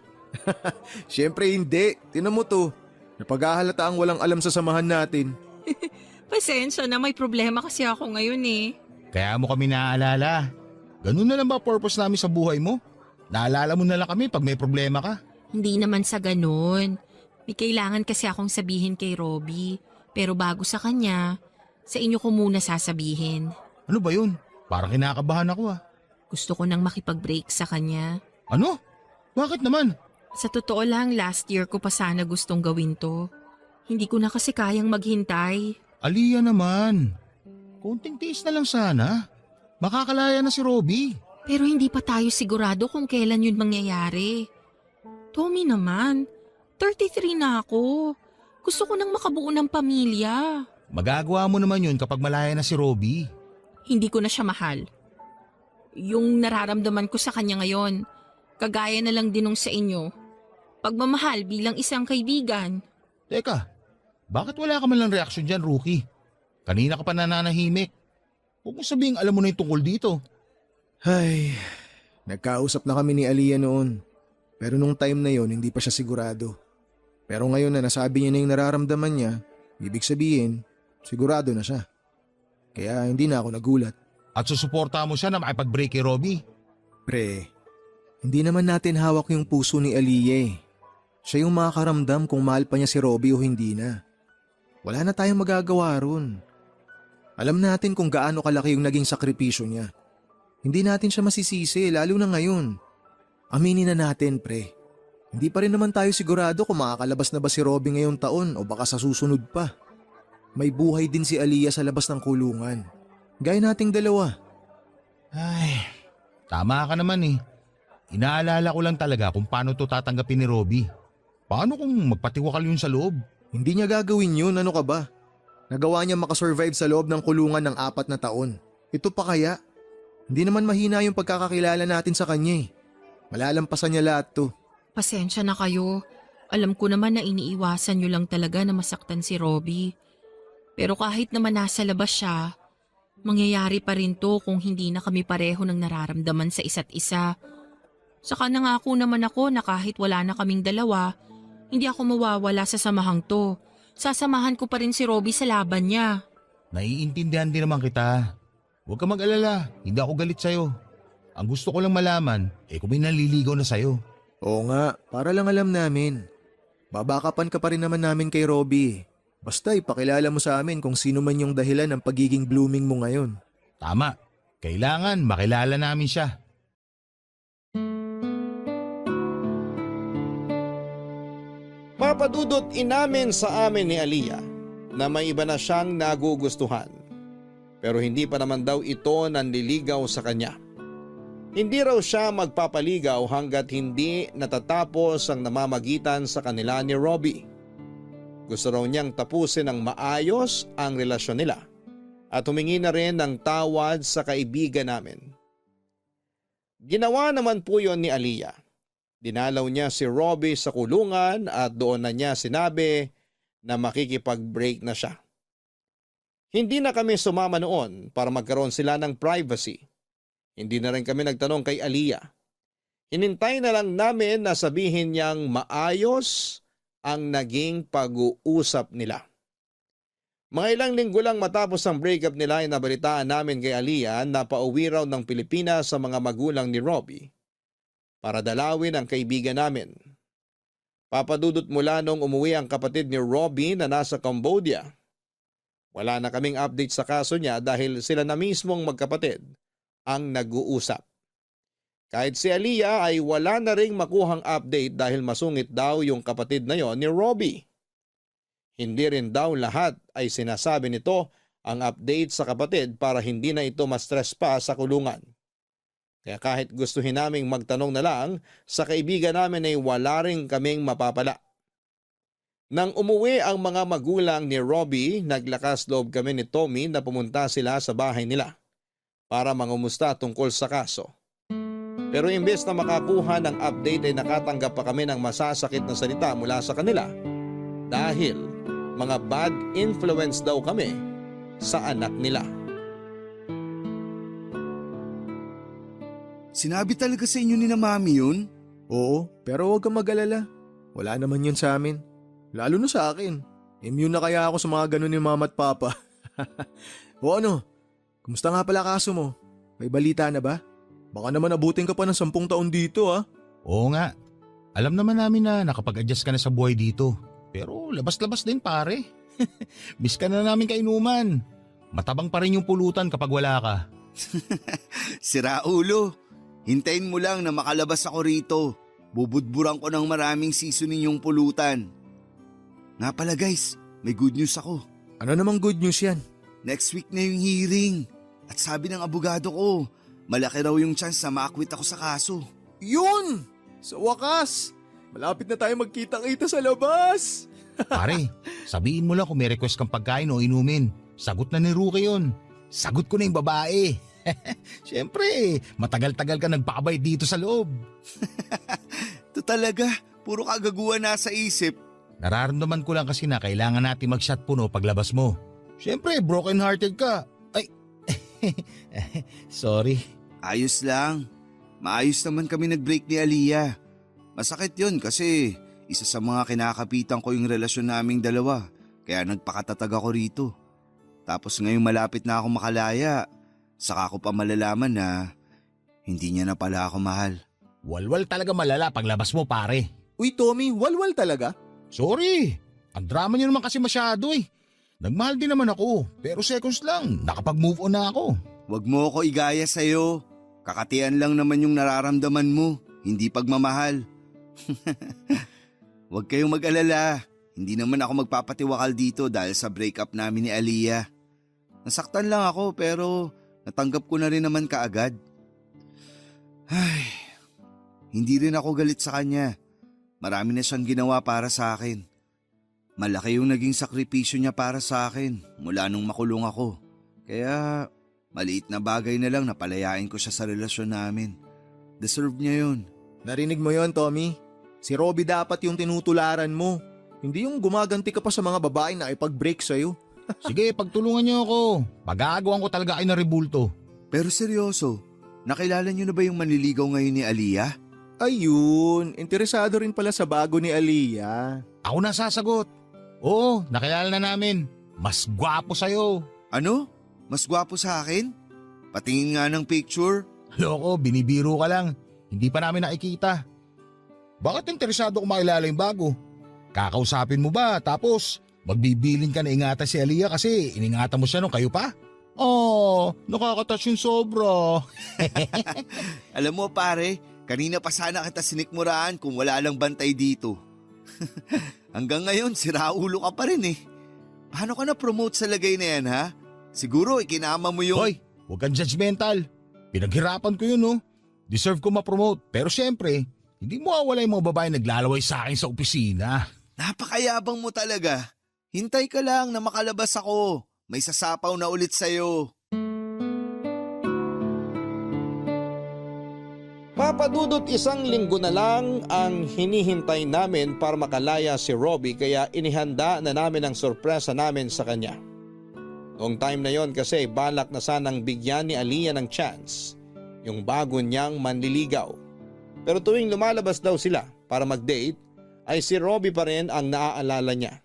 S3: Siyempre hindi. Tinan mo to. Napaghahalata ang walang alam sa samahan natin.
S5: Pasensya na, may problema kasi ako ngayon eh.
S2: Kaya mo kami naaalala. Ganun na lang ba purpose namin sa buhay mo? Naalala mo na lang kami pag may problema ka.
S5: Hindi naman sa ganun. May kailangan kasi akong sabihin kay Robbie. Pero bago sa kanya, sa inyo ko muna sasabihin.
S2: Ano ba yun? Parang kinakabahan ako ah.
S5: Gusto ko nang makipag-break sa kanya.
S2: Ano? Bakit naman?
S5: Sa totoo lang, last year ko pa sana gustong gawin to. Hindi ko na kasi kayang maghintay.
S2: Aliyah naman. Konting tiis na lang sana. Makakalaya na si Robbie.
S5: Pero hindi pa tayo sigurado kung kailan yun mangyayari. Tommy naman, 33 na ako. Gusto ko nang makabuo ng pamilya.
S2: Magagawa mo naman yun kapag malaya na si Robbie.
S5: Hindi ko na siya mahal. Yung nararamdaman ko sa kanya ngayon, kagaya na lang din nung sa inyo. Pagmamahal bilang isang kaibigan.
S2: Teka, bakit wala ka man lang reaksyon dyan, Rookie? Kanina ka pa nananahimik. Huwag mo sabihing alam mo na yung tungkol dito.
S3: Ay, nagkausap na kami ni Aliyah noon. Pero nung time na yon hindi pa siya sigurado. Pero ngayon na nasabi niya na yung nararamdaman niya, ibig sabihin, sigurado na siya. Kaya hindi na ako nagulat.
S2: At susuporta mo siya na makipag-break kay Robbie.
S3: Pre, hindi naman natin hawak yung puso ni Aliyah eh. Siya yung makakaramdam kung mahal pa niya si Robbie o hindi na. Wala na tayong magagawa ron. Alam natin kung gaano kalaki yung naging sakripisyo niya. Hindi natin siya masisisi, lalo na ngayon. Aminin na natin, pre. Hindi pa rin naman tayo sigurado kung makakalabas na ba si Robbie ngayong taon o baka sa susunod pa. May buhay din si Aliyah sa labas ng kulungan. Gaya nating dalawa.
S2: Ay, tama ka naman eh. Inaalala ko lang talaga kung paano to tatanggapin ni Robbie. Paano kung magpatiwakal yun sa loob?
S3: Hindi niya gagawin yun, ano ka ba? Nagawa niya makasurvive sa loob ng kulungan ng 4 na taon. Ito pa kaya? Hindi naman mahina yung pagkakakilala natin sa kanya eh. Malalampasan niya lahat to.
S5: Pasensya na kayo. Alam ko naman na iniiwasan nyo lang talaga na masaktan si Robbie. Pero kahit naman nasa labas siya, mangyayari pa rin to kung hindi na kami pareho ng nararamdaman sa isa't isa. Saka nangako naman ako na kahit wala na kaming dalawa, hindi ako mawawala sa samahang to. Sasamahan ko pa rin si Robbie sa laban niya.
S2: Naiintindihan din naman kita. Huwag ka mag-alala, hindi ako galit sa'yo. Ang gusto ko lang malaman, kung may naliligaw na sa'yo.
S3: Oo nga, para lang alam namin. Babakapan ka pa rin naman namin kay Robbie. Basta ipakilala mo sa amin kung sino man yung dahilan ng pagiging blooming mo ngayon.
S2: Tama, kailangan makilala namin siya.
S1: Papadudot inamin sa amin ni Aliyah na may iba na siyang nagugustuhan. Pero hindi pa naman daw ito nanliligaw sa kanya. Hindi raw siya magpapaligaw hanggat hindi natatapos ang namamagitan sa kanila ni Robbie. Gusto raw niyang tapusin ng maayos ang relasyon nila at humingi na rin ng tawad sa kaibigan namin. Ginawa naman po yon ni Aliyah. Dinalaw niya si Robbie sa kulungan at doon na niya sinabi na makikipag-break na siya. Hindi na kami sumama noon para magkaroon sila ng privacy. Hindi na rin kami nagtanong kay Aliyah. Hinintay na lang namin na sabihin niyang maayos ang naging pag-uusap nila. Mga ilang linggo lang matapos ang breakup nila ay nabalitaan namin kay Aliyah na pauwi raw ng Pilipinas sa mga magulang ni Robbie para dalawin ang kaibigan namin. Papadudot mula nung umuwi ang kapatid ni Robbie na nasa Cambodia. Wala na kaming update sa kaso niya dahil sila na mismong magkapatid ang nag-uusap. Kahit si Aliyah ay wala na ring makuhang update dahil masungit daw yung kapatid na yon ni Robbie. Hindi rin daw lahat ay sinasabi nito ang update sa kapatid para hindi na ito ma-stress pa sa kulungan. Kaya kahit gustuhin naming magtanong na lang, sa kaibigan namin ay wala rin kaming mapapala. Nang umuwi ang mga magulang ni Robbie, naglakas loob kami ni Tommy na pumunta sila sa bahay nila para mangumusta tungkol sa kaso. Pero imbes na makakuha ng update ay nakatanggap pa kami ng masasakit na salita mula sa kanila dahil mga bad influence daw kami sa anak nila.
S4: Sinabi talaga sa inyo ni na mami yun?
S3: Oo, pero huwag kang mag-alala. Wala naman yun sa amin. Lalo na sa akin. Immune na kaya ako sa mga ganun ni mama at papa. O ano, kumusta nga pala kaso mo? May balita na ba? Baka naman abutin ka pa ng 10 taon dito ah.
S2: Oo nga. Alam naman namin na nakapag-adjust ka na sa buhay dito. Pero labas-labas din pare. Miss ka na namin kainuman. Matabang pa rin yung pulutan kapag wala ka.
S4: Sira ulo. Hintayin mo lang na makalabas ako rito. Bubudburan ko ng maraming seasoning yung pulutan. Nga pala guys, may good news ako.
S3: Ano namang good news yan?
S4: Next week na yung hearing. At sabi ng abogado ko, malaki raw yung chance na ma-acquit ako sa kaso.
S3: Yun! Sa wakas! Malapit na tayo magkita-kita sa labas!
S2: Pare, sabihin mo lang kung may request kang pagkain o inumin. Sagot na ni Rookie yun. Sagot ko na yung babae. Siyempre, matagal-tagal ka nagpakabay dito sa loob.
S4: Ito talaga, puro kagaguhan nasa isip.
S2: Nararamdaman ko lang kasi na kailangan natin mag-shot puno paglabas mo. Siyempre, broken-hearted ka. Ay, sorry.
S4: Ayos lang. Maayos naman kami nag-break ni Aliyah. Masakit yun kasi isa sa mga kinakapitan ko yung relasyon naming dalawa. Kaya nagpakatatag ako rito. Tapos ngayong malapit na ako makalaya, saka ko pa malalaman na hindi niya na pala ako mahal.
S2: Walwal talaga malala paglabas mo pare.
S3: Uy Tommy, walwal talaga?
S2: Sorry, ang drama niyo naman kasi masyado eh. Nagmahal din naman ako, pero seconds lang, nakapag-move on na ako.
S4: Huwag mo ako igaya sa'yo. Kakatian lang naman yung nararamdaman mo, hindi pagmamahal. Huwag kayong mag-alala. Hindi naman ako magpapatiwakal dito dahil sa breakup namin ni Aliyah. Nasaktan lang ako pero natanggap ko na rin naman kaagad. Ay, hindi rin ako galit sa kanya. Marami na siyang ginawa para sa akin. Malaki yung naging sakripisyo niya para sa akin mula nung makulong ako. Kaya maliit na bagay na lang na palayain ko siya sa relasyon namin. Deserve niya yun.
S3: Narinig mo yon Tommy? Si Robbie dapat yung tinutularan mo. Hindi yung gumaganti ka pa sa mga babae na ipag-break sa'yo.
S2: Sige, pagtulungan niyo ako. Pag-aagawan ko talaga kayo ng rebulto.
S4: Pero seryoso, nakilala niyo na ba yung manliligaw ngayon ni Aliyah?
S3: Ayun, interesado rin pala sa bago ni Aliyah.
S2: Ako na sasagot. Oo, nakilala na namin. Mas gwapo sa'yo.
S4: Ano? Mas gwapo sa akin? Patingin nga ng picture.
S2: Loko, binibiro ka lang. Hindi pa namin nakikita. Bakit interesado kung makilala yung bago? Kakausapin mo ba tapos magbibiling ka na ingatan si Aliyah kasi iningatan mo siya nung kayo pa? Oh, nakakatouch yung sobra.
S4: Alam mo pare, kanina pa sana kita sinikmuraan kung wala lang bantay dito. Hanggang ngayon, siraulo ka pa rin eh. Paano ka na-promote sa lagay na yan ha? Siguro ikinama mo yung…
S2: Hoy, huwag kang judgmental. Pinaghirapan ko yun no. Deserve ko ma-promote. Pero syempre, hindi mo awala yung mga babae naglalaway sa akin sa opisina.
S4: Napakayabang mo talaga. Hintay ka lang na makalabas ako. May sasapaw na ulit sa'yo.
S1: Papadudot 1 linggo na lang ang hinihintay namin para makalaya si Robbie kaya inihanda na namin ang sorpresa namin sa kanya. Noong time na yon kasi balak na sanang bigyan ni Aliyah ng chance yung bago niyang manliligaw. Pero tuwing lumalabas daw sila para mag-date ay si Robbie pa rin ang naaalala niya.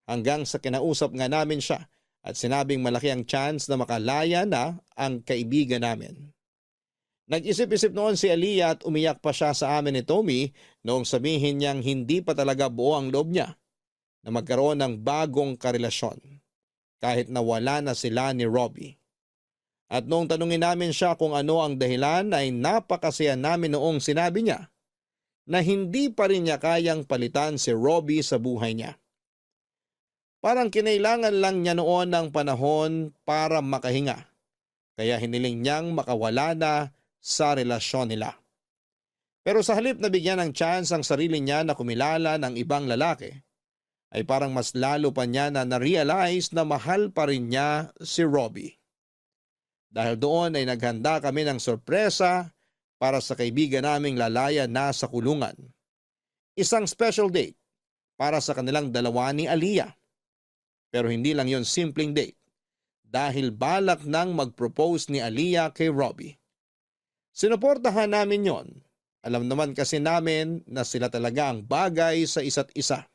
S1: Hanggang sa kinausap nga namin siya at sinabing malaki ang chance na makalaya na ang kaibigan namin. Nag-isip-isip noon si Aliyah at umiyak pa siya sa amin ni Tommy noong sabihin niyang hindi pa talaga buo ang loob niya na magkaroon ng bagong karelasyon kahit na wala na sila ni Robbie. At noong tanungin namin siya kung ano ang dahilan ay napakasaya namin noong sinabi niya na hindi pa rin niya kayang palitan si Robbie sa buhay niya. Parang kinailangan lang niya noon ng panahon para makahinga kaya hiniling niyang makawala na sa relasyon nila. Pero sa halip na bigyan ng chance ang sarili niya na kumilala ng ibang lalaki, ay parang mas lalo pa niya na na-realize na mahal pa rin niya si Robbie. Dahil doon ay naghanda kami ng sorpresa para sa kaibigan naming lalaya na sa kulungan. Isang special date para sa kanilang dalawa ni Aliyah. Pero hindi lang yon simpleng date dahil balak nang mag-propose ni Aliyah kay Robbie. Sinuportahan namin yon. Alam naman kasi namin na sila talaga ang bagay sa isa't isa.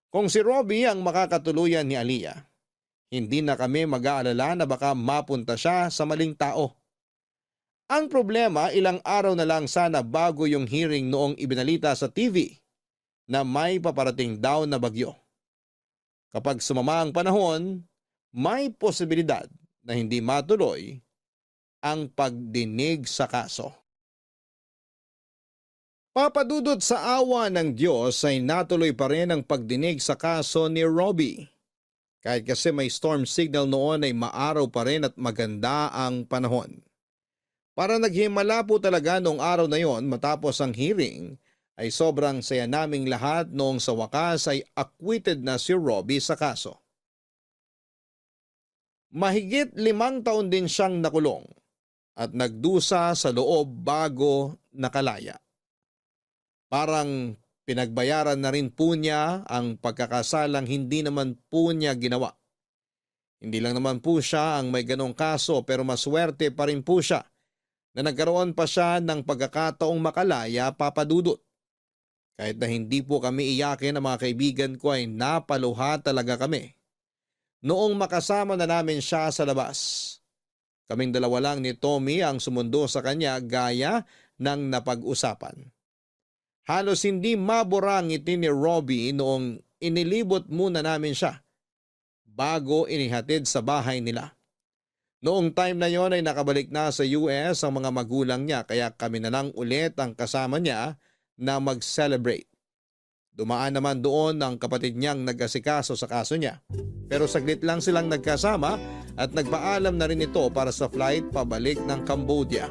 S1: Kung si Robbie ang makakatuluyan ni Aliyah, hindi na kami mag-aalala na baka mapunta siya sa maling tao. Ang problema, ilang araw na lang sana bago yung hearing noong ibinalita sa TV na may paparating daw na bagyo. Kapag sumama ang panahon, may posibilidad na hindi matuloy ang pagdinig sa kaso. Papadudot sa awa ng Diyos ay natuloy pa rin ang pagdinig sa kaso ni Robbie. Kahit kasi may storm signal noon ay maaraw pa rin at maganda ang panahon. Para naghimala po talaga noong araw na yon matapos ang hearing ay sobrang saya naming lahat noong sa wakas ay acquitted na si Robbie sa kaso. Mahigit 5 taon din siyang nakulong at nagdusa sa loob bago nakalaya. Parang pinagbayaran na rin po niya ang pagkakasalang hindi naman po niya ginawa. Hindi lang naman po siya ang may ganong kaso pero maswerte pa rin po siya na nagkaroon pa siya ng pagkakataong makalaya, Papa Dudut. Kahit na hindi po kami iyakin ng mga kaibigan ko ay napaluha talaga kami. Noong makasama na namin siya sa labas. Kaming dalawa lang ni Tommy ang sumundo sa kanya gaya ng napag-usapan. Halos hindi mabura ang ngiti ni Robbie noong inilibot muna namin siya bago inihatid sa bahay nila. Noong time na yon ay nakabalik na sa US ang mga magulang niya kaya kami na lang ulit ang kasama niya na mag-celebrate. Dumaan naman doon ang kapatid niyang nag-asikaso sa kaso niya. Pero saglit lang silang nagkasama at nagpaalam na rin ito para sa flight pabalik ng Cambodia.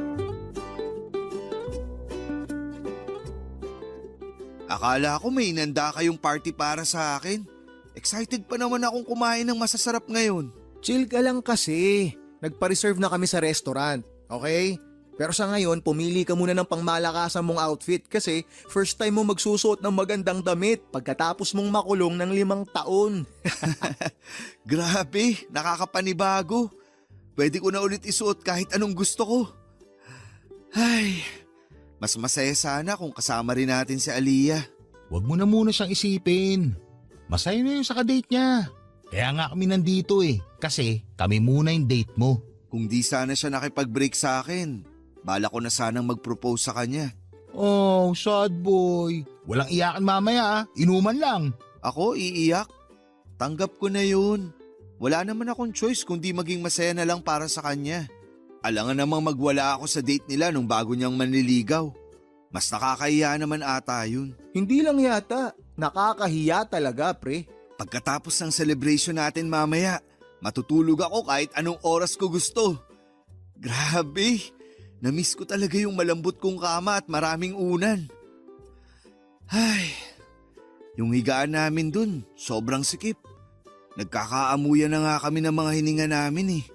S4: Akala ko may inanda kayong party para sa akin. Excited pa naman akong kumain ng masasarap ngayon.
S3: Chill ka lang kasi. Nagpa-reserve na kami sa restaurant, okay? Pero sa ngayon, pumili ka muna ng pangmalakasan mong outfit kasi first time mo magsusuot ng magandang damit pagkatapos mong makulong ng 5 taon.
S4: Grabe, nakakapanibago. Pwede ko na ulit isuot kahit anong gusto ko. Ay, mas masaya sana kung kasama rin natin si Aliyah.
S2: Huwag mo na muna siyang isipin. Masaya na yung sa kadate niya. Kaya nga kami nandito kasi kami muna yung date mo.
S4: Kung di sana siya nakipag-break sa akin, bala ko na sanang mag-propose sa kanya.
S2: Oh, sad boy. Walang iyakan mamaya inuman lang.
S4: Ako iiyak? Tanggap ko na yun. Wala naman akong choice kundi maging masaya na lang para sa kanya. Alangan namang magwala ako sa date nila nung bago niyang manliligaw. Mas nakakahiya naman ata yun.
S3: Hindi lang yata, nakakahiya talaga pre.
S4: Pagkatapos ng celebration natin mamaya, matutulog ako kahit anong oras ko gusto. Grabe, namiss ko talaga yung malambot kong kama at maraming unan. Ay, yung higaan namin dun, sobrang sikip. Nagkakaamuyan na nga kami ng mga hininga namin.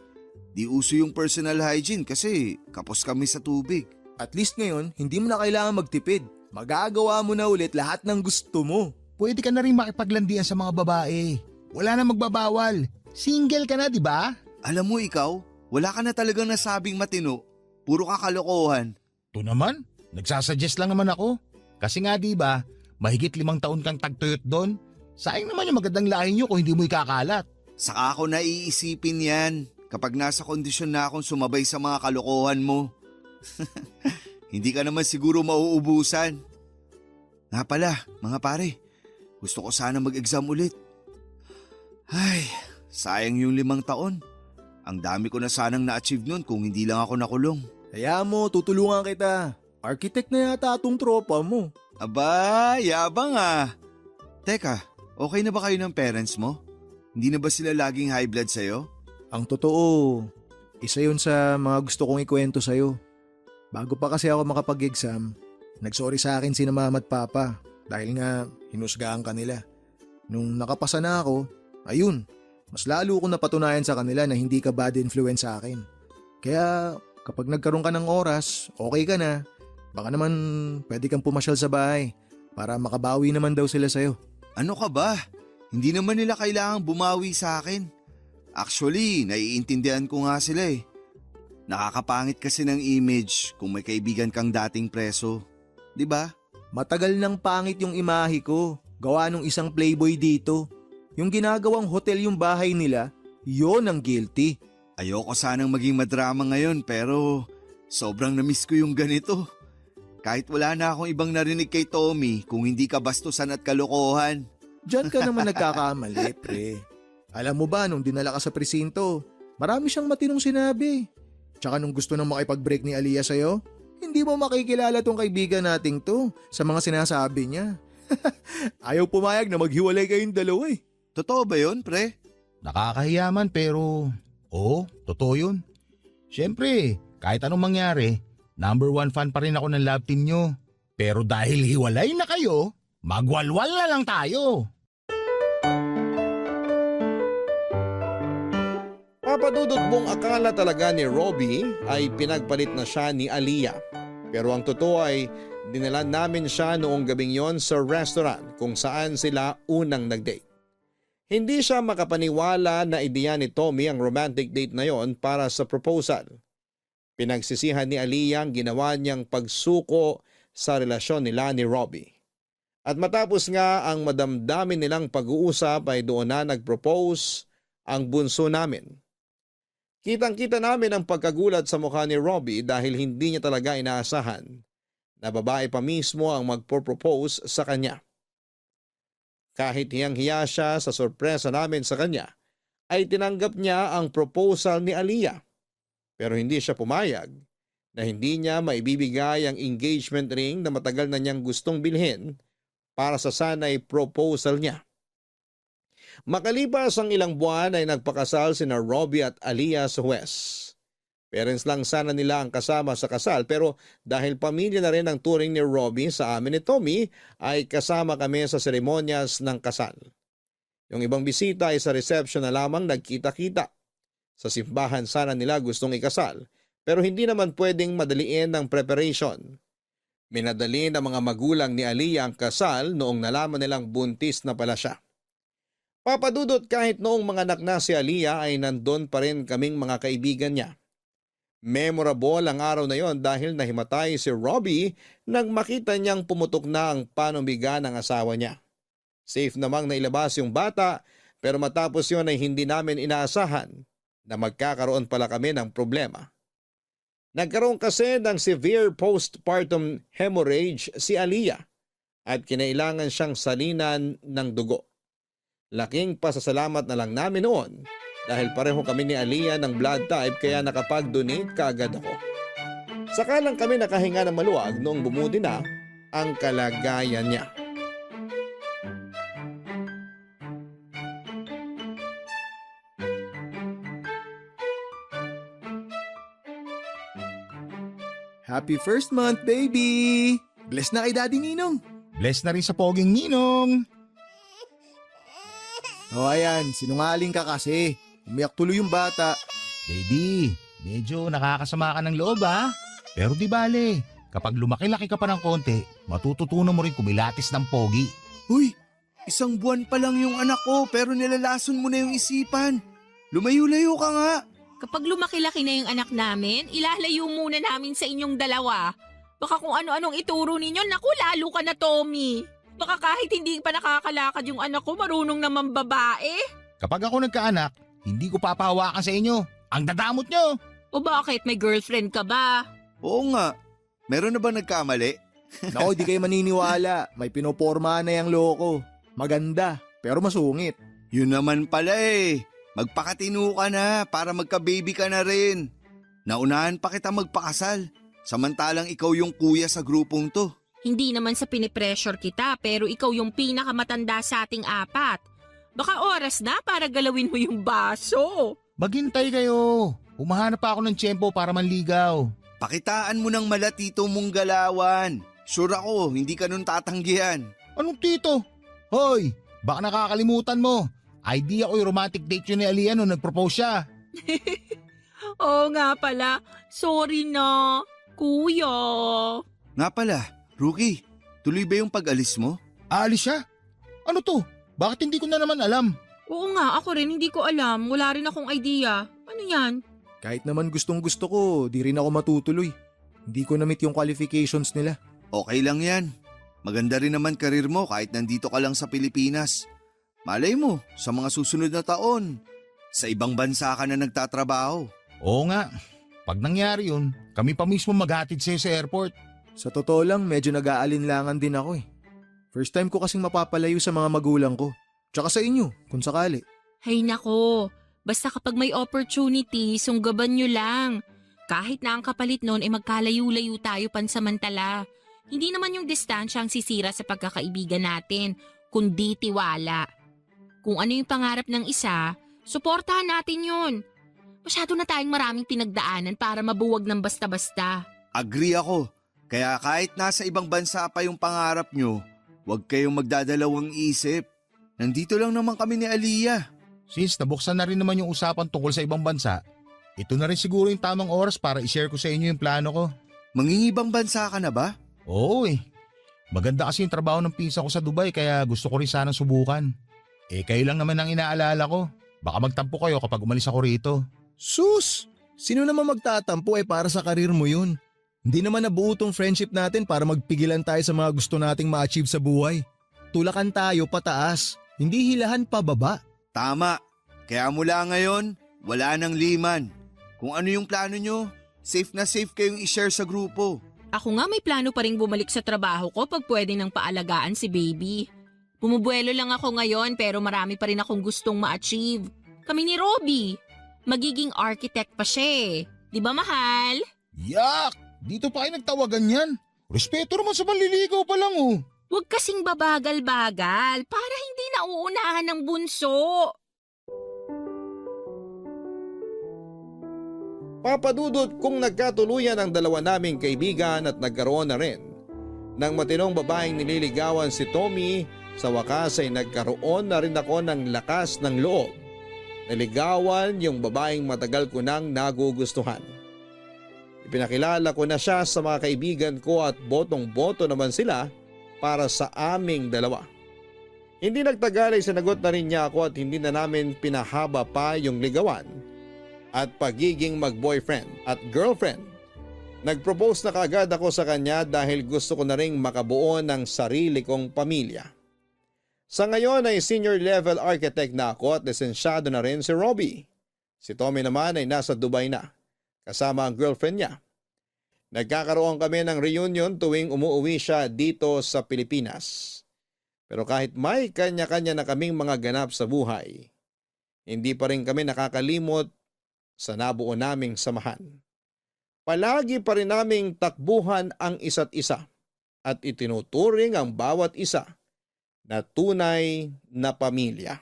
S4: Di uso yung personal hygiene kasi kapos kami sa tubig.
S3: At least ngayon, hindi mo na kailangan magtipid. Magagawa mo na ulit lahat ng gusto mo.
S2: Pwede ka na rin makipaglandian sa mga babae. Wala na magbabawal. Single ka na, di ba?
S4: Alam mo ikaw, wala ka na talagang nasabing matino. Puro kakalokohan.
S2: To naman, nagsasuggest lang naman ako. Kasi nga di ba, mahigit 5 taon kang tagtuyot doon. Sayang naman yung magandang lahi nyo kung hindi mo ikakalat.
S4: Saka ako naiisipin yan kapag nasa kondisyon na akong sumabay sa mga kalokohan mo. Hindi ka naman siguro mauubusan. Nga pala, mga pare, gusto ko sana mag-exam ulit. Ay, sayang yung 5 taon. Ang dami ko na sanang na-achieve nun kung hindi lang ako nakulong.
S3: Kaya mo, tutulungan kita. Architect na yata atong tropa mo.
S4: Aba, yabang ah. Teka, okay na ba kayo ng parents mo? Hindi na ba sila laging high blood sa'yo?
S3: Ang totoo, isa yun sa mga gusto kong ikwento sa'yo. Bago pa kasi ako makapag-exam, nagsorry sa akin sina mama at papa dahil nga hinusgahan ka nila. Nung nakapasa na ako, ayun, mas lalo ko napatunayan sa kanila na hindi ka bad influence sa akin. Kaya kapag nagkaroon ka ng oras, okay ka na, baka naman pwede kang pumasyal sa bahay para makabawi naman daw sila sa'yo.
S4: Ano ka ba? Hindi naman nila kailangang bumawi sa akin. Actually, naiintindihan ko nga sila eh. Nakakapangit kasi ng image kung may kaibigan kang dating preso. 'Di ba?
S3: Matagal nang pangit yung imahe ko, gawa nung isang playboy dito. Yung ginagawang hotel yung bahay nila, yon ang guilty.
S4: Ayoko sanang maging madrama ngayon pero sobrang namiss ko yung ganito. Kahit wala na akong ibang narinig kay Tommy kung hindi ka bastusan at kalokohan.
S3: Diyan ka naman nagkakamali, pre. Alam mo ba, nung dinala ka sa presinto, marami siyang matinong sinabi. Tsaka nung gusto nang makipag-break ni Aliyah sa'yo, hindi mo makikilala tong kaibigan nating to sa mga sinasabi niya. Ayaw pumayag na maghiwalay kayong dalawa eh.
S4: Totoo ba yun, pre?
S2: Nakakahiya man pero oo, totoo yun. Siyempre, kahit anong mangyari, #1 fan pa rin ako ng love team nyo. Pero dahil hiwalay na kayo, magwalwal na lang tayo.
S1: Papadudot mong akala talaga ni Robbie ay pinagpalit na siya ni Aliyah. Pero ang totoo ay dinala namin siya noong gabing yon sa restaurant kung saan sila unang nag-date. Hindi siya makapaniwala na ideya ni Tommy ang romantic date na yon para sa proposal. Pinagsisihan ni Aliyah ang ginawa niyang pagsuko sa relasyon nila ni Robbie. At matapos nga ang madamdamin nilang pag-uusap ay doon na nag-propose ang bunso namin. Kitang-kita namin ang pagkagulat sa mukha ni Robbie dahil hindi niya talaga inaasahan na babae pa mismo ang magpropose sa kanya. Kahit hiyang-hiya siya sa sorpresa namin sa kanya, ay tinanggap niya ang proposal ni Aliyah. Pero hindi siya pumayag na hindi niya maibibigay ang engagement ring na matagal na niyang gustong bilhin para sa sanay proposal niya. Makalipas ang ilang buwan ay nagpakasal sina Robbie at Aliyah sa Huwes. Parents lang sana nila ang kasama sa kasal pero dahil pamilya na rin ang turing ni Robbie sa amin ni Tommy ay kasama kami sa seremonyas ng kasal. Yung ibang bisita ay sa reception na lamang nagkita-kita. Sa simbahan sana nila gustong ikasal pero hindi naman pwedeng madaliin ng preparation. Minadali ng mga magulang ni Aliyah ang kasal noong nalaman nilang buntis na pala siya. Papadudot kahit noong mga anak na si Aliyah ay nandun pa rin kaming mga kaibigan niya. Memorable ang araw na yon dahil nahimatay si Robbie nang makita niyang pumutok na ang panubiga ng asawa niya. Safe namang nailabas yung bata pero matapos yon ay hindi namin inaasahan na magkakaroon pala kami ng problema. Nagkaroon kasi ng severe postpartum hemorrhage si Aliyah at kinailangan siyang salinan ng dugo. Laking pasasalamat na lang namin noon dahil pareho kami ni Aliyah ng blood type kaya nakapag-donate kaagad ako. Saka lang kami nakahinga ng maluwag noong bumudi na ang kalagayan niya.
S3: Happy first month, baby! Bless na kay Daddy Ninong!
S2: Bless na rin sa poging ninong.
S3: O ayan, sinungaling ka kasi. Umiyak tuloy yung bata.
S2: Baby, medyo nakakasama ka ng loob ha. Pero di bale, kapag lumaki-laki ka pa ng konti, matututunan mo rin kumilatis ng pogi.
S4: Uy, 1 buwan pa lang yung anak ko pero nilalason mo na yung isipan. Lumayo-layo ka nga.
S5: Kapag lumaki-laki na yung anak namin, ilalayo muna namin sa inyong dalawa. Baka kung ano-anong ituro ninyo, naku lalo ka na Tommy. Baka kahit hindi pa nakakalakad yung anak ko, marunong naman babae.
S2: Kapag ako nagkaanak, hindi ko papahawakan sa inyo. Ang dadamot nyo.
S5: O bakit, may girlfriend ka ba?
S4: Oo nga. Meron na ba nagkamali?
S3: Naku, di kayo maniniwala. May pinoporma na yung loko. Maganda, pero masungit.
S4: Yun naman pala eh. Magpakatino ka na para magka-baby ka na rin. Naunahan pa kita magpakasal. Samantalang ikaw yung kuya sa grupong to.
S5: Hindi naman sa pinipressure kita, pero ikaw yung pinakamatanda sa ating 4. Baka oras na para galawin mo yung baso.
S2: Maghintay kayo. Humahanap pa ako ng tiyempo para manligaw.
S4: Pakitaan mo ng malatito mong galawan. Sure ako, hindi ka nun tatanggihan.
S2: Anong tito? Hoy, Baka nakakalimutan mo. Idea ko yung romantic date yun ni Aliyah nung nag-propose siya.
S5: Oo nga pala. Sorry na, kuya.
S4: Nga pala, Rookie, tuloy ba yung pag-alis mo?
S2: Aalis siya? Ano to? Bakit hindi ko na naman alam?
S5: Oo nga, ako rin hindi ko alam. Wala rin akong idea. Ano yan?
S3: Kahit naman gustong gusto ko, di rin ako matutuloy. Hindi ko na-meet yung qualifications nila.
S4: Okay lang yan. Maganda rin naman karir mo kahit nandito ka lang sa Pilipinas. Malay mo, sa mga susunod na taon, sa ibang bansa ka na nagtatrabaho.
S2: Oo nga. Pag nangyari yun, kami pa mismo maghatid sa'yo sa airport.
S3: Sa totoo lang, medyo nag-aalinlangan din ako eh. First time ko kasing mapapalayo sa mga magulang ko. Tsaka sa inyo, kung sakali.
S5: Hay nako, basta kapag may opportunity, sunggaban nyo lang. Kahit na ang kapalit nun ay magkalayo-layo tayo pansamantala. Hindi naman yung distansya ang sisira sa pagkakaibigan natin, kundi tiwala. Kung ano yung pangarap ng isa, suportahan natin yun. Masyado na tayong maraming pinagdaanan para mabuwag ng basta-basta.
S4: Agree ako. Kaya kahit nasa ibang bansa pa yung pangarap nyo, huwag kayong magdadalawang isip. Nandito lang naman kami ni Aliyah.
S2: Since nabuksan na rin naman yung usapan tungkol sa ibang bansa, ito na rin siguro yung tamang oras para i-share ko sa inyo yung plano ko.
S4: Mangingibang bansa ka na ba?
S2: Oo eh. Maganda kasi yung trabaho ng pinsa ko sa Dubai kaya gusto ko rin sanang subukan. Kayo lang naman ang inaalala ko. Baka magtampo kayo kapag umalis ako rito.
S3: Sus! Sino naman magtatampo para sa karir mo yun? Hindi naman nabuo tong friendship natin para magpigilan tayo sa mga gusto nating ma-achieve sa buhay. Tulakan tayo pataas, hindi hilahan pababa.
S4: Tama. Kaya mula ngayon, wala nang liman. Kung ano yung plano nyo, safe na safe kayong i-share sa grupo.
S5: Ako nga may plano pa rin bumalik sa trabaho ko pag pwede nang paalagaan si baby. Bumubuelo lang ako ngayon pero marami pa rin akong gustong ma-achieve. Kami ni Robbie. Magiging architect pa siya eh. Di ba mahal?
S2: Yak! Dito pa kayo nagtawagan yan. Respeto naman sa manliligaw pa lang oh.
S5: Huwag kasing babagal-bagal para hindi nauunahan ng bunso.
S1: Papadudot kung nagkatuluyan ang dalawa naming kaibigan at nagkaroon na rin ng matinong babaeng nililigawan si Tommy, sa wakas ay nagkaroon na rin ako ng lakas ng loob. Naligawan yung babaeng matagal ko nang nagugustuhan. Ipinakilala ko na siya sa mga kaibigan ko at botong-boto naman sila para sa aming dalawa. Hindi nagtagal ay sinagot na rin niya ako at hindi na namin pinahaba pa yung ligawan at pagiging mag-boyfriend at girlfriend. Nag-propose na kaagad ako sa kanya dahil gusto ko na ring makabuo ng sarili kong pamilya. Sa ngayon ay senior level architect na ako at lisensyado na rin si Robbie. Si Tommy naman ay nasa Dubai na, kasama ang girlfriend niya. Nagkakaroon kami ng reunion tuwing umuwi siya dito sa Pilipinas. Pero kahit may kanya-kanya na kaming mga ganap sa buhay, hindi pa rin kami nakakalimot sa nabuo naming samahan. Palagi pa rin naming takbuhan ang isa't isa at itinuturing ang bawat isa na tunay na pamilya.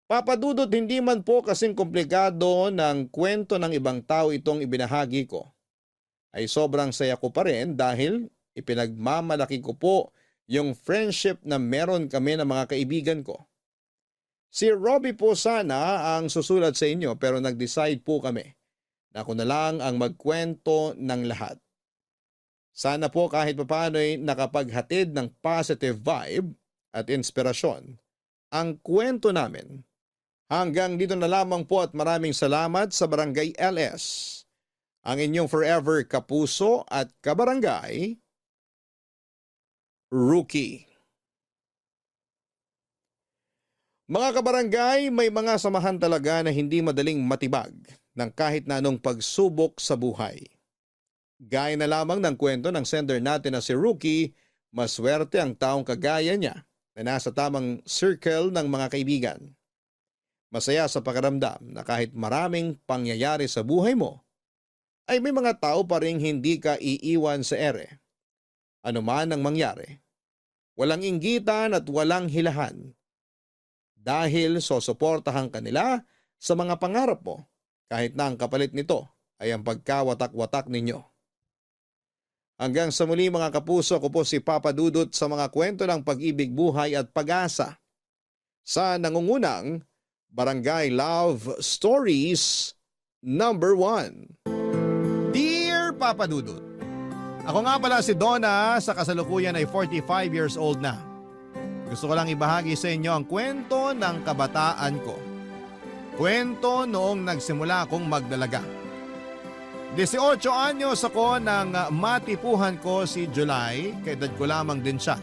S1: Papadudot hindi man po kasing komplikado ng kwento ng ibang tao itong ibinahagi ko, ay sobrang saya ko pa rin dahil ipinagmamalaki ko po yung friendship na meron kami ng mga kaibigan ko. Si Robbie po sana ang susulat sa inyo pero nag-decide po kami na ako na lang ang magkwento ng lahat. Sana po kahit papaano ay nakapaghatid ng positive vibe at inspirasyon ang kwento namin. Hanggang dito na lamang po at maraming salamat sa Barangay LS. Ang inyong forever kapuso at kabarangay, Rookie. Mga kabarangay, may mga samahan talaga na hindi madaling matibag ng kahit na anong pagsubok sa buhay. Gaya na lamang ng kwento ng sender natin na si Rookie, maswerte ang taong kagaya niya na nasa tamang circle ng mga kaibigan. Masaya sa pakiramdam na kahit maraming pangyayari sa buhay mo, ay may mga tao pa ring hindi ka iiwan sa ere. Ano man ang mangyari, walang inggitan at walang hilahan. Dahil sosuportahan ka nila sa mga pangarap mo kahit na ang kapalit nito ay ang pagkawatak-watak ninyo. Hanggang sa muli mga kapuso, ako po si Papa Dudut sa mga kwento ng pag-ibig, buhay at pag-asa sa nangungunang Barangay Love Stories number 1. Dear Papa Dudut, ako nga pala si Donna, sa kasalukuyan ay 45 years old na. Gusto ko lang ibahagi sa inyo ang kwento ng kabataan ko. Kwento noong nagsimula akong magdalaga. 18 anyos ako nang matipuhan ko si July, kaedad ko lamang din siya.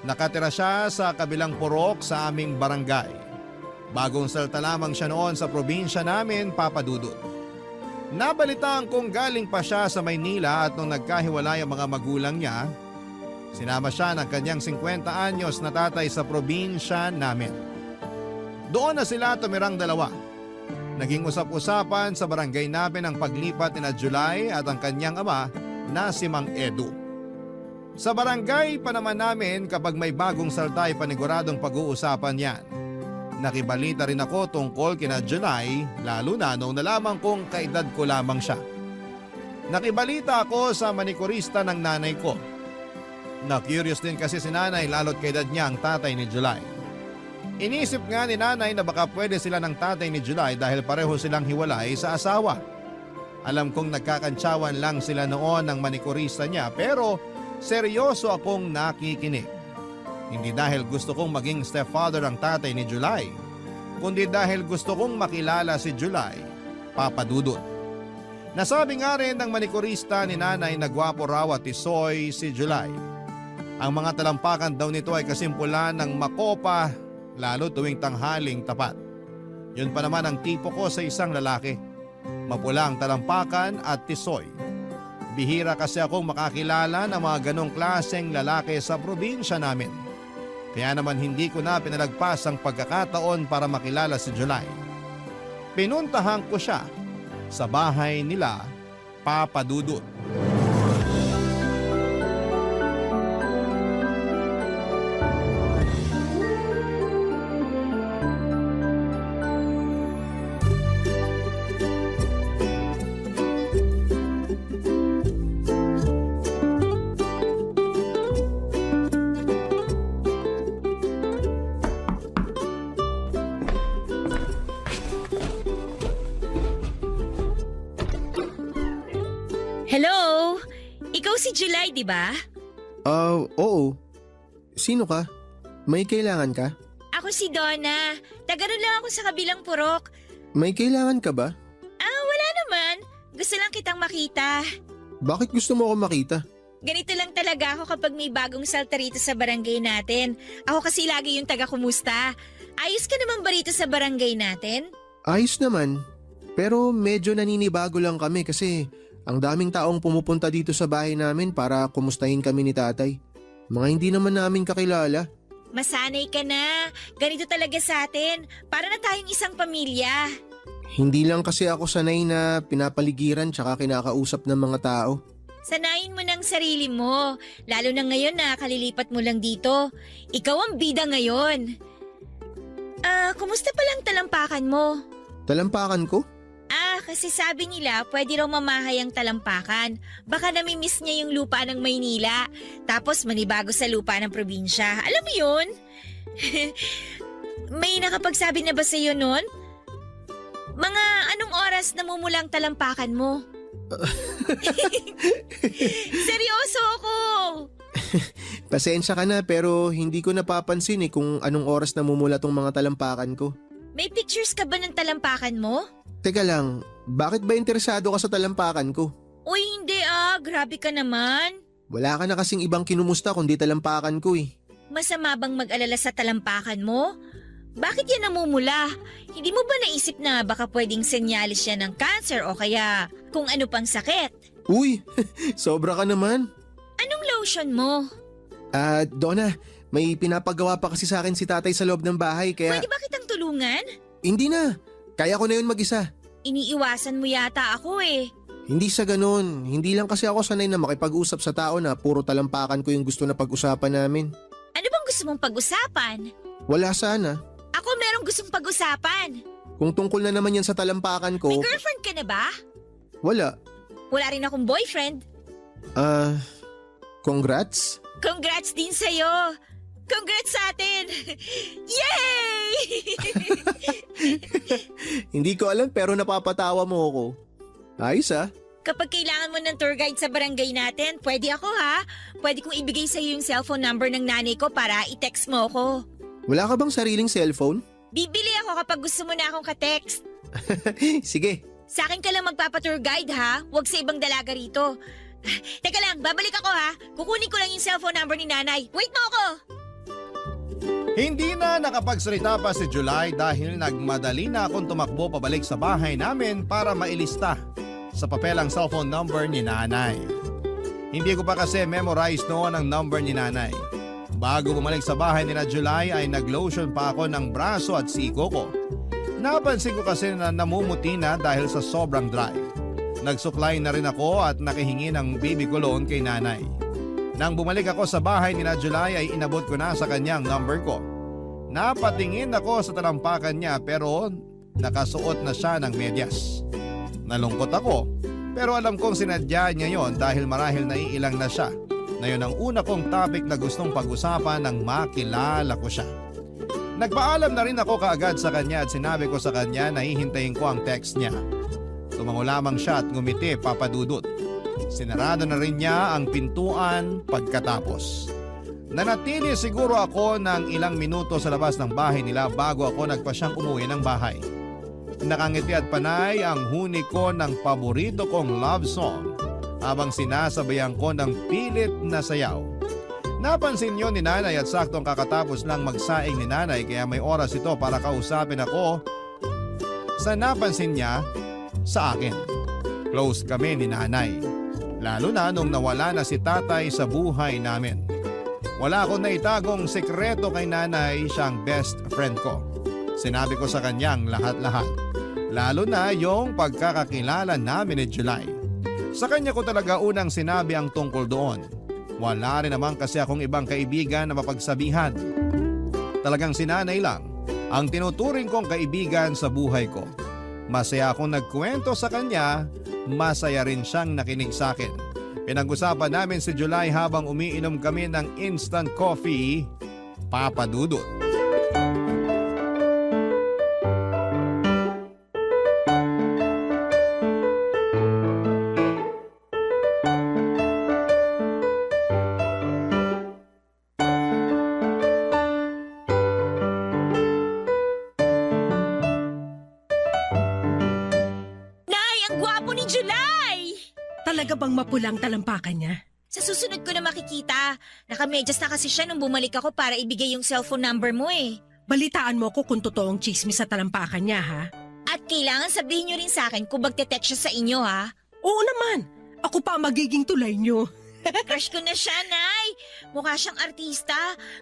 S1: Nakatira siya sa kabilang purok sa aming barangay. Bagong salta lamang siya noon sa probinsya namin, Papa Dudut. Nabalitaan kong galing pa siya sa Maynila at nung nagkahiwalay ang mga magulang niya, sinama siya ng kanyang 50 anyos na tatay sa probinsya namin. Doon na sila tumirang dalawa. Naging usap-usapan sa barangay namin ang paglipat ni na July at ang kanyang ama na si Mang Edu. Sa barangay pa naman namin kapag may bagong salta ay paniguradong pag-uusapan yan. Nakibalita rin ako tungkol kina July, lalo na nung nalaman kong kaedad ko lamang siya. Nakibalita ako sa manikurista ng nanay ko. Na-curious din kasi si nanay lalo't kaedad niya ang tatay ni July. Inisip nga ni nanay na baka pwede sila ng tatay ni July dahil pareho silang hiwalay sa asawa. Alam kong nagkakantsawan lang sila noon ng manikurista niya pero seryoso akong nakikinig. Hindi dahil gusto kong maging stepfather ang tatay ni July, kundi dahil gusto kong makilala si July, Papa Dudut. Nasabi nga rin ng manikurista ni nanay na gwapo raw at tisoy si July. Ang mga talampakan daw nito ay kasimpulan ng makopa, lalo tuwing tanghaling tapat. Yun pa naman ang tipo ko sa isang lalaki. Mapula ang talampakan at tisoy. Bihira kasi akong makakilala ng mga ganong klaseng lalaki sa probinsya namin. Kaya naman hindi ko na pinalagpas ang pagkakataon para makilala si July. Pinuntahan ko siya sa bahay nila, Papa Dudut.
S6: Hello? Ikaw si July, di ba?
S3: Oo. Sino ka? May kailangan ka?
S6: Ako si Donna. Taga-ron lang ako sa kabilang purok.
S3: May kailangan ka ba?
S6: Wala naman. Gusto lang kitang makita.
S3: Bakit gusto mo ako makita?
S6: Ganito lang talaga ako kapag may bagong salta rito sa barangay natin. Ako kasi lagi yung taga-kumusta. Ayos ka naman ba rito sa barangay natin?
S3: Ayos naman. Pero medyo naninibago lang kami kasi ang daming taong pumupunta dito sa bahay namin para kumustahin kami ni tatay. Mga hindi naman namin kakilala.
S6: Masanay ka na. Ganito talaga sa atin. Para na tayong isang pamilya.
S3: Hindi lang kasi ako sanay na pinapaligiran tsaka kinakausap ng mga tao.
S6: Sanayin mo ng sarili mo. Lalo na ngayon na kalilipat mo lang dito. Ikaw ang bida ngayon. Kumusta palang talampakan mo?
S3: Talampakan ko?
S6: Kasi sabi nila pwede raw mamahay ang talampakan. Baka namimiss niya yung lupa ng Maynila. Tapos manibago sa lupa ng probinsya. Alam mo yun? May nakapagsabi na ba sa'yo nun? Mga anong oras namumulang talampakan mo? Seryoso ako!
S3: Pasensya ka na pero hindi ko napapansin kung anong oras namumula tong mga talampakan ko.
S6: May pictures ka ba ng talampakan mo?
S3: Teka lang, bakit ba interesado ka sa talampakan ko?
S6: Uy, hindi grabe ka naman.
S3: Wala ka na kasing ibang kinumusta kundi talampakan ko
S6: Masama bang mag-alala sa talampakan mo? Bakit yan namumula? Hindi mo ba naisip na baka pwedeng senyalis yan ng cancer o kaya kung ano pang sakit?
S3: Uy, sobra ka naman.
S6: Anong lotion mo?
S3: Donna, may pinapagawa pa kasi sa akin si tatay sa loob ng bahay kaya…
S6: Pwede ba kitang tulungan?
S3: Hindi na, kaya ko na yun mag-isa.
S6: Iniiwasan mo yata ako
S3: Hindi sa ganun, hindi lang kasi ako sanay na makipag-usap sa tao na puro talampakan ko yung gusto na pag-usapan namin.
S6: Ano bang gusto mong pag-usapan?
S3: Wala sana.
S6: Ako merong gustong pag-usapan.
S3: Kung tungkol na naman yan sa talampakan ko…
S6: May girlfriend ka na ba?
S3: Wala.
S6: Wala rin akong boyfriend.
S3: Congrats?
S6: Congrats din sa'yo. Congrats sa atin! Yay!
S3: Hindi ko alam pero napapatawa mo ako. Ayos ah.
S6: Kapag kailangan mo ng tour guide sa barangay natin, pwede ako ha. Pwede kong ibigay sa'yo yung cellphone number ng nanay ko para i-text mo ako.
S3: Wala ka bang sariling cellphone?
S6: Bibili ako kapag gusto mo na akong ka-text.
S3: Sige.
S6: Sa akin ka lang magpapa-tour guide ha. Huwag sa ibang dalaga rito. Teka lang, babalik ako ha. Kukunin ko lang yung cellphone number ni nanay. Wait mo ako!
S1: Hindi na nakapagsalita pa si July dahil nagmadali na akong tumakbo pabalik sa bahay namin para mailista sa papel ang cellphone number ni nanay. Hindi ko pa kasi memorize noon ang number ni nanay. Bago bumalik sa bahay nila July ay naglotion pa ako ng braso at siko ko. Napansin ko kasi na namumuti na dahil sa sobrang dry. Nagsuklay na rin ako at nakihingi ng baby cologne kay nanay. Nang bumalik ako sa bahay nila July ay inabot ko na sa kanyang number ko. Napatingin ako sa talampakan niya pero nakasuot na siya ng medyas. Nalungkot ako pero alam kong sinadya niya yon dahil marahil naiilang na siya na yun ang una kong topic na gustong pag-usapan nang makilala ko siya. Nagpaalam na rin ako kaagad sa kanya at sinabi ko sa kanya na hihintayin ko ang text niya. Tumango lamang siya at ngumiti papadudot. Sinarado na rin niya ang pintuan pagkatapos. Nanatili siguro ako ng ilang minuto sa labas ng bahay nila bago ako nagpasyang umuwi ng bahay. Nakangiti at panay ang huni ko ng paborito kong love song habang sinasabayan ko ng pilit na sayaw. Napansin yun ni nanay at saktong kakatapos lang magsaing ni nanay kaya may oras ito para kausapin ako sa napansin niya sa akin. Close kami ni nanay, lalo na nung nawala na si tatay sa buhay namin. Wala akong naitagong sekreto kay nanay, siyang best friend ko. Sinabi ko sa kanyang lahat-lahat, lalo na yung pagkakakilala namin ni July. Sa kanya ko talaga unang sinabi ang tungkol doon. Wala rin naman kasi akong ibang kaibigan na mapagsabihan. Talagang si nanay lang ang tinuturing kong kaibigan sa buhay ko. Masaya akong nagkwento sa kanya, masaya rin siyang nakinig sa akin. Pinag-usapan namin si July habang umiinom kami ng instant coffee, papadudot.
S6: Nay, ang gwapo ni July!
S5: Talaga bang mapulang talampakan niya?
S6: Sa susunod ko na makikita. Nakamedyas na kasi siya nung bumalik ako para ibigay yung cellphone number mo eh.
S5: Balitaan mo ko kung totoong chismis sa talampakan niya, ha?
S6: At kailangan sabihin nyo rin sa akin kung magte-text siya sa inyo ha.
S5: Oo naman! Ako pa ang magiging tulay niyo.
S6: Crush ko na siya, Nay. Mukha siyang artista.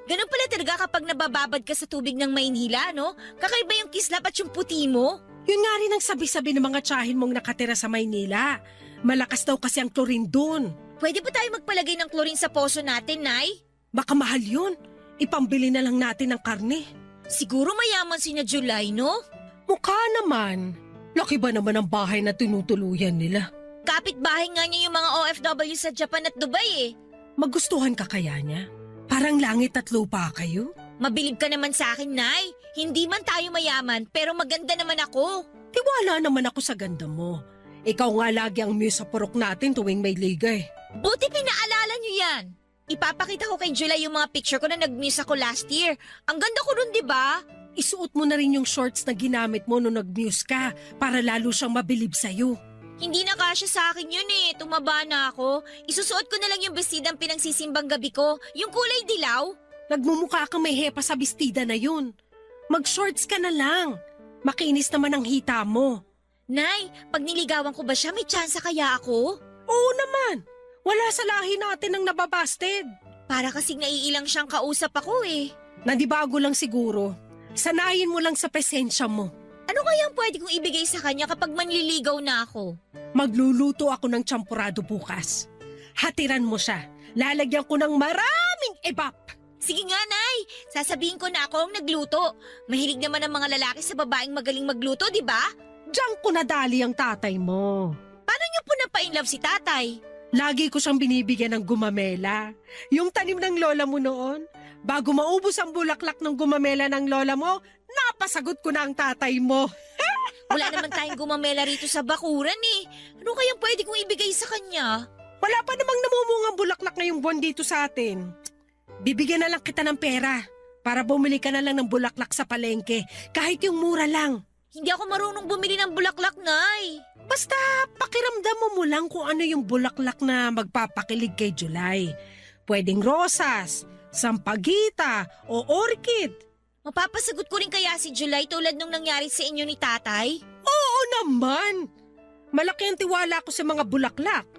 S6: Ganun pala talaga kapag nabababad ka sa tubig ng Maynila, no? Kakaiba yung kislap at yung puti mo.
S5: Yun nga rin ang sabi-sabi ng mga tsahin mong nakatira sa Maynila. Malakas daw kasi ang chlorine dun.
S6: Pwede ba tayo magpalagay ng chlorine sa poso natin, Nay?
S5: Baka mahal yun. Ipambili na lang natin ng karne.
S6: Siguro mayaman si na July, no?
S5: Mukha naman. Laki ba naman ang bahay na tinutuluyan nila?
S6: Kapit-bahay nga niya yung mga OFW sa Japan at Dubai eh.
S5: Magustuhan ka kaya niya? Parang langit at lupa kayo?
S6: Mabilib ka naman sa akin, Nay. Hindi man tayo mayaman, pero maganda naman ako.
S5: Tiwala naman ako sa ganda mo. Ikaw nga lagi ang muse sa purok natin tuwing may ligay.
S6: Buti pinaalala niyo yan. Ipapakita ko kay July yung mga picture ko na nag-muse ako last year. Ang ganda ko nun, di ba?
S5: Isuot mo na rin yung shorts na ginamit mo nung nag-muse ka para lalo siyang mabilib sa'yo.
S6: Hindi na kasya sa akin yun eh. Tumaba na ako. Isusuot ko na lang yung bestidang pinagsisimbang gabi ko. Yung kulay dilaw.
S5: Nagmumukha kang may hepa sa bestida na yun. Mag-shorts ka na lang. Makinis naman ang hita mo.
S6: Nay, pag niligawan ko ba siya, may tsansa kaya ako?
S5: Oo naman. Wala sa lahi natin ang nababasted.
S6: Para kasing naiilang siyang kausap ako eh.
S5: Nandibago lang siguro. Sanayin mo lang sa presensya mo.
S6: Ano kayang pwede kong ibigay sa kanya kapag manliligaw na ako?
S5: Magluluto ako ng champurado bukas. Hatiran mo siya. Lalagyan ko ng maraming ebap.
S6: Sige nga, Nay. Sasabihin ko na ako ang nagluto. Mahilig naman ang mga lalaki sa babaeng magaling magluto, di ba?
S5: Diyan ko nadali ang tatay mo.
S6: Paano niyo po napa-inlove si tatay?
S5: Lagi ko siyang binibigyan ng gumamela. Yung tanim ng lola mo noon,
S7: Bago maubos ang bulaklak ng gumamela ng lola mo, napasagot ko na ang tatay mo.
S6: Wala naman tayong gumamela rito sa bakuran eh. Ano kayang pwede kong ibigay sa kanya?
S7: Wala pa namang namumungang bulaklak ngayong buwan dito sa atin. Bibigyan na lang kita ng pera para bumili ka na lang ng bulaklak sa palengke, kahit yung mura lang.
S6: Hindi ako marunong bumili ng bulaklak, Nay.
S7: Basta pakiramdam mo lang kung ano yung bulaklak na magpapakilig kay July. Pwedeng rosas, sampagita o orchid.
S6: Mapapasagot ko rin kaya si July tulad nung nangyari sa inyo ni tatay?
S7: Oo naman! Malaki ang tiwala ko sa mga bulaklak.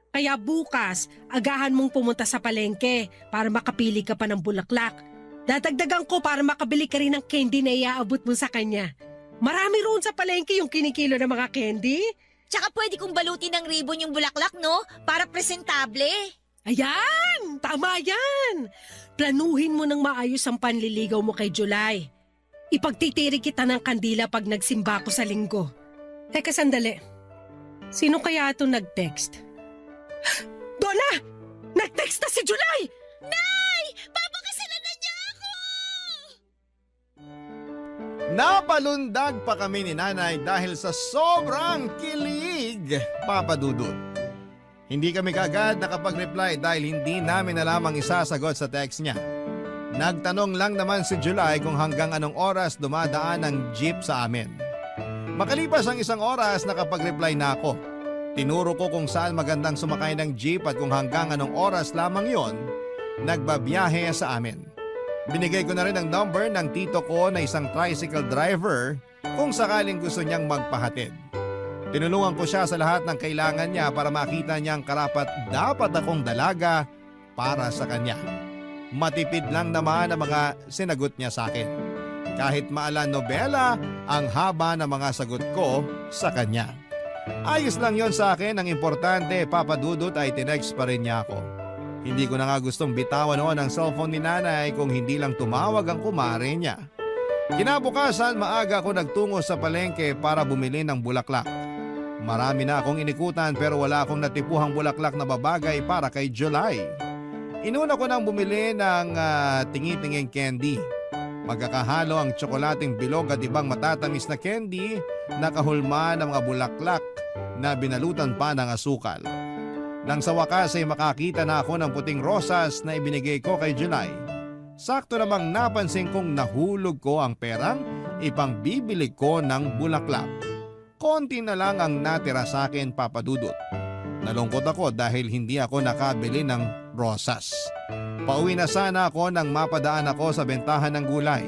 S7: Kaya bukas, agahan mong pumunta sa palengke para makapili ka pa ng bulaklak. Dadagdagan ko para makabili ka rin ng candy na iaabot mo sa kanya. Marami roon sa palengke yung kinikilo ng mga candy.
S6: Tsaka pwede kong balutin ng ribbon yung bulaklak, no? Para presentable.
S7: Ayan! Tama yan! Planuhin mo ng maayos ang panliligaw mo kay July. Ipagtitiri kita ng kandila pag nagsimba ko sa linggo. Teka sandali. Sino kaya ito nag-text? Donna! Nag-text na si July!
S6: Nay! Papakasalan na niya ako!
S1: Napalundag pa kami ni nanay dahil sa sobrang kilig, Papa Dudut. Hindi kami kaagad nakapag-reply dahil hindi namin alam ang isasagot sa text niya. Nagtanong lang naman si July kung hanggang anong oras dumadaan ang jeep sa amin. Makalipas ang 1 oras nakapag-reply na ako. Tinuro ko kung saan magandang sumakay ng jeep at kung hanggang anong oras lamang yon nagbabiyahe sa amin. Binigay ko na rin ang number ng tito ko na isang tricycle driver kung sakaling gusto niyang magpahatid. Tinulungan ko siya sa lahat ng kailangan niya para makita niya ang karapat dapat akong dalaga para sa kanya. Matipid lang naman ang mga sinagot niya sa akin. Kahit maala nobela ang haba ng mga sagot ko sa kanya. Ayos lang yon sa akin, ang importante, Papa Dudut, ay tinext pa rin niya ako. Hindi ko na nga gustong bitawan noon ang cellphone ni nanay kung hindi lang tumawag ang kumare niya. Kinabukasan, maaga ako nagtungo sa palengke para bumili ng bulaklak. Marami na akong inikutan pero wala akong natipuhang bulaklak na babagay para kay July. Inuna ko nang bumili ng tingi-tinging candy. Magkakahalo ang tsokolating bilog at ibang matatamis na candy na kahulma ng mga bulaklak na binalutan pa ng asukal. Nang sa wakas ay makakita na ako ng puting rosas na ibinigay ko kay July. Sakto namang napansin kong nahulog ko ang perang ipangbibili ko ng bulaklak. Konti na lang ang natira sa akin, Papa Dudut. Nalungkot ako dahil hindi ako nakabili ng rosas. Pauwi na sana ako nang mapadaan ako sa bentahan ng gulay.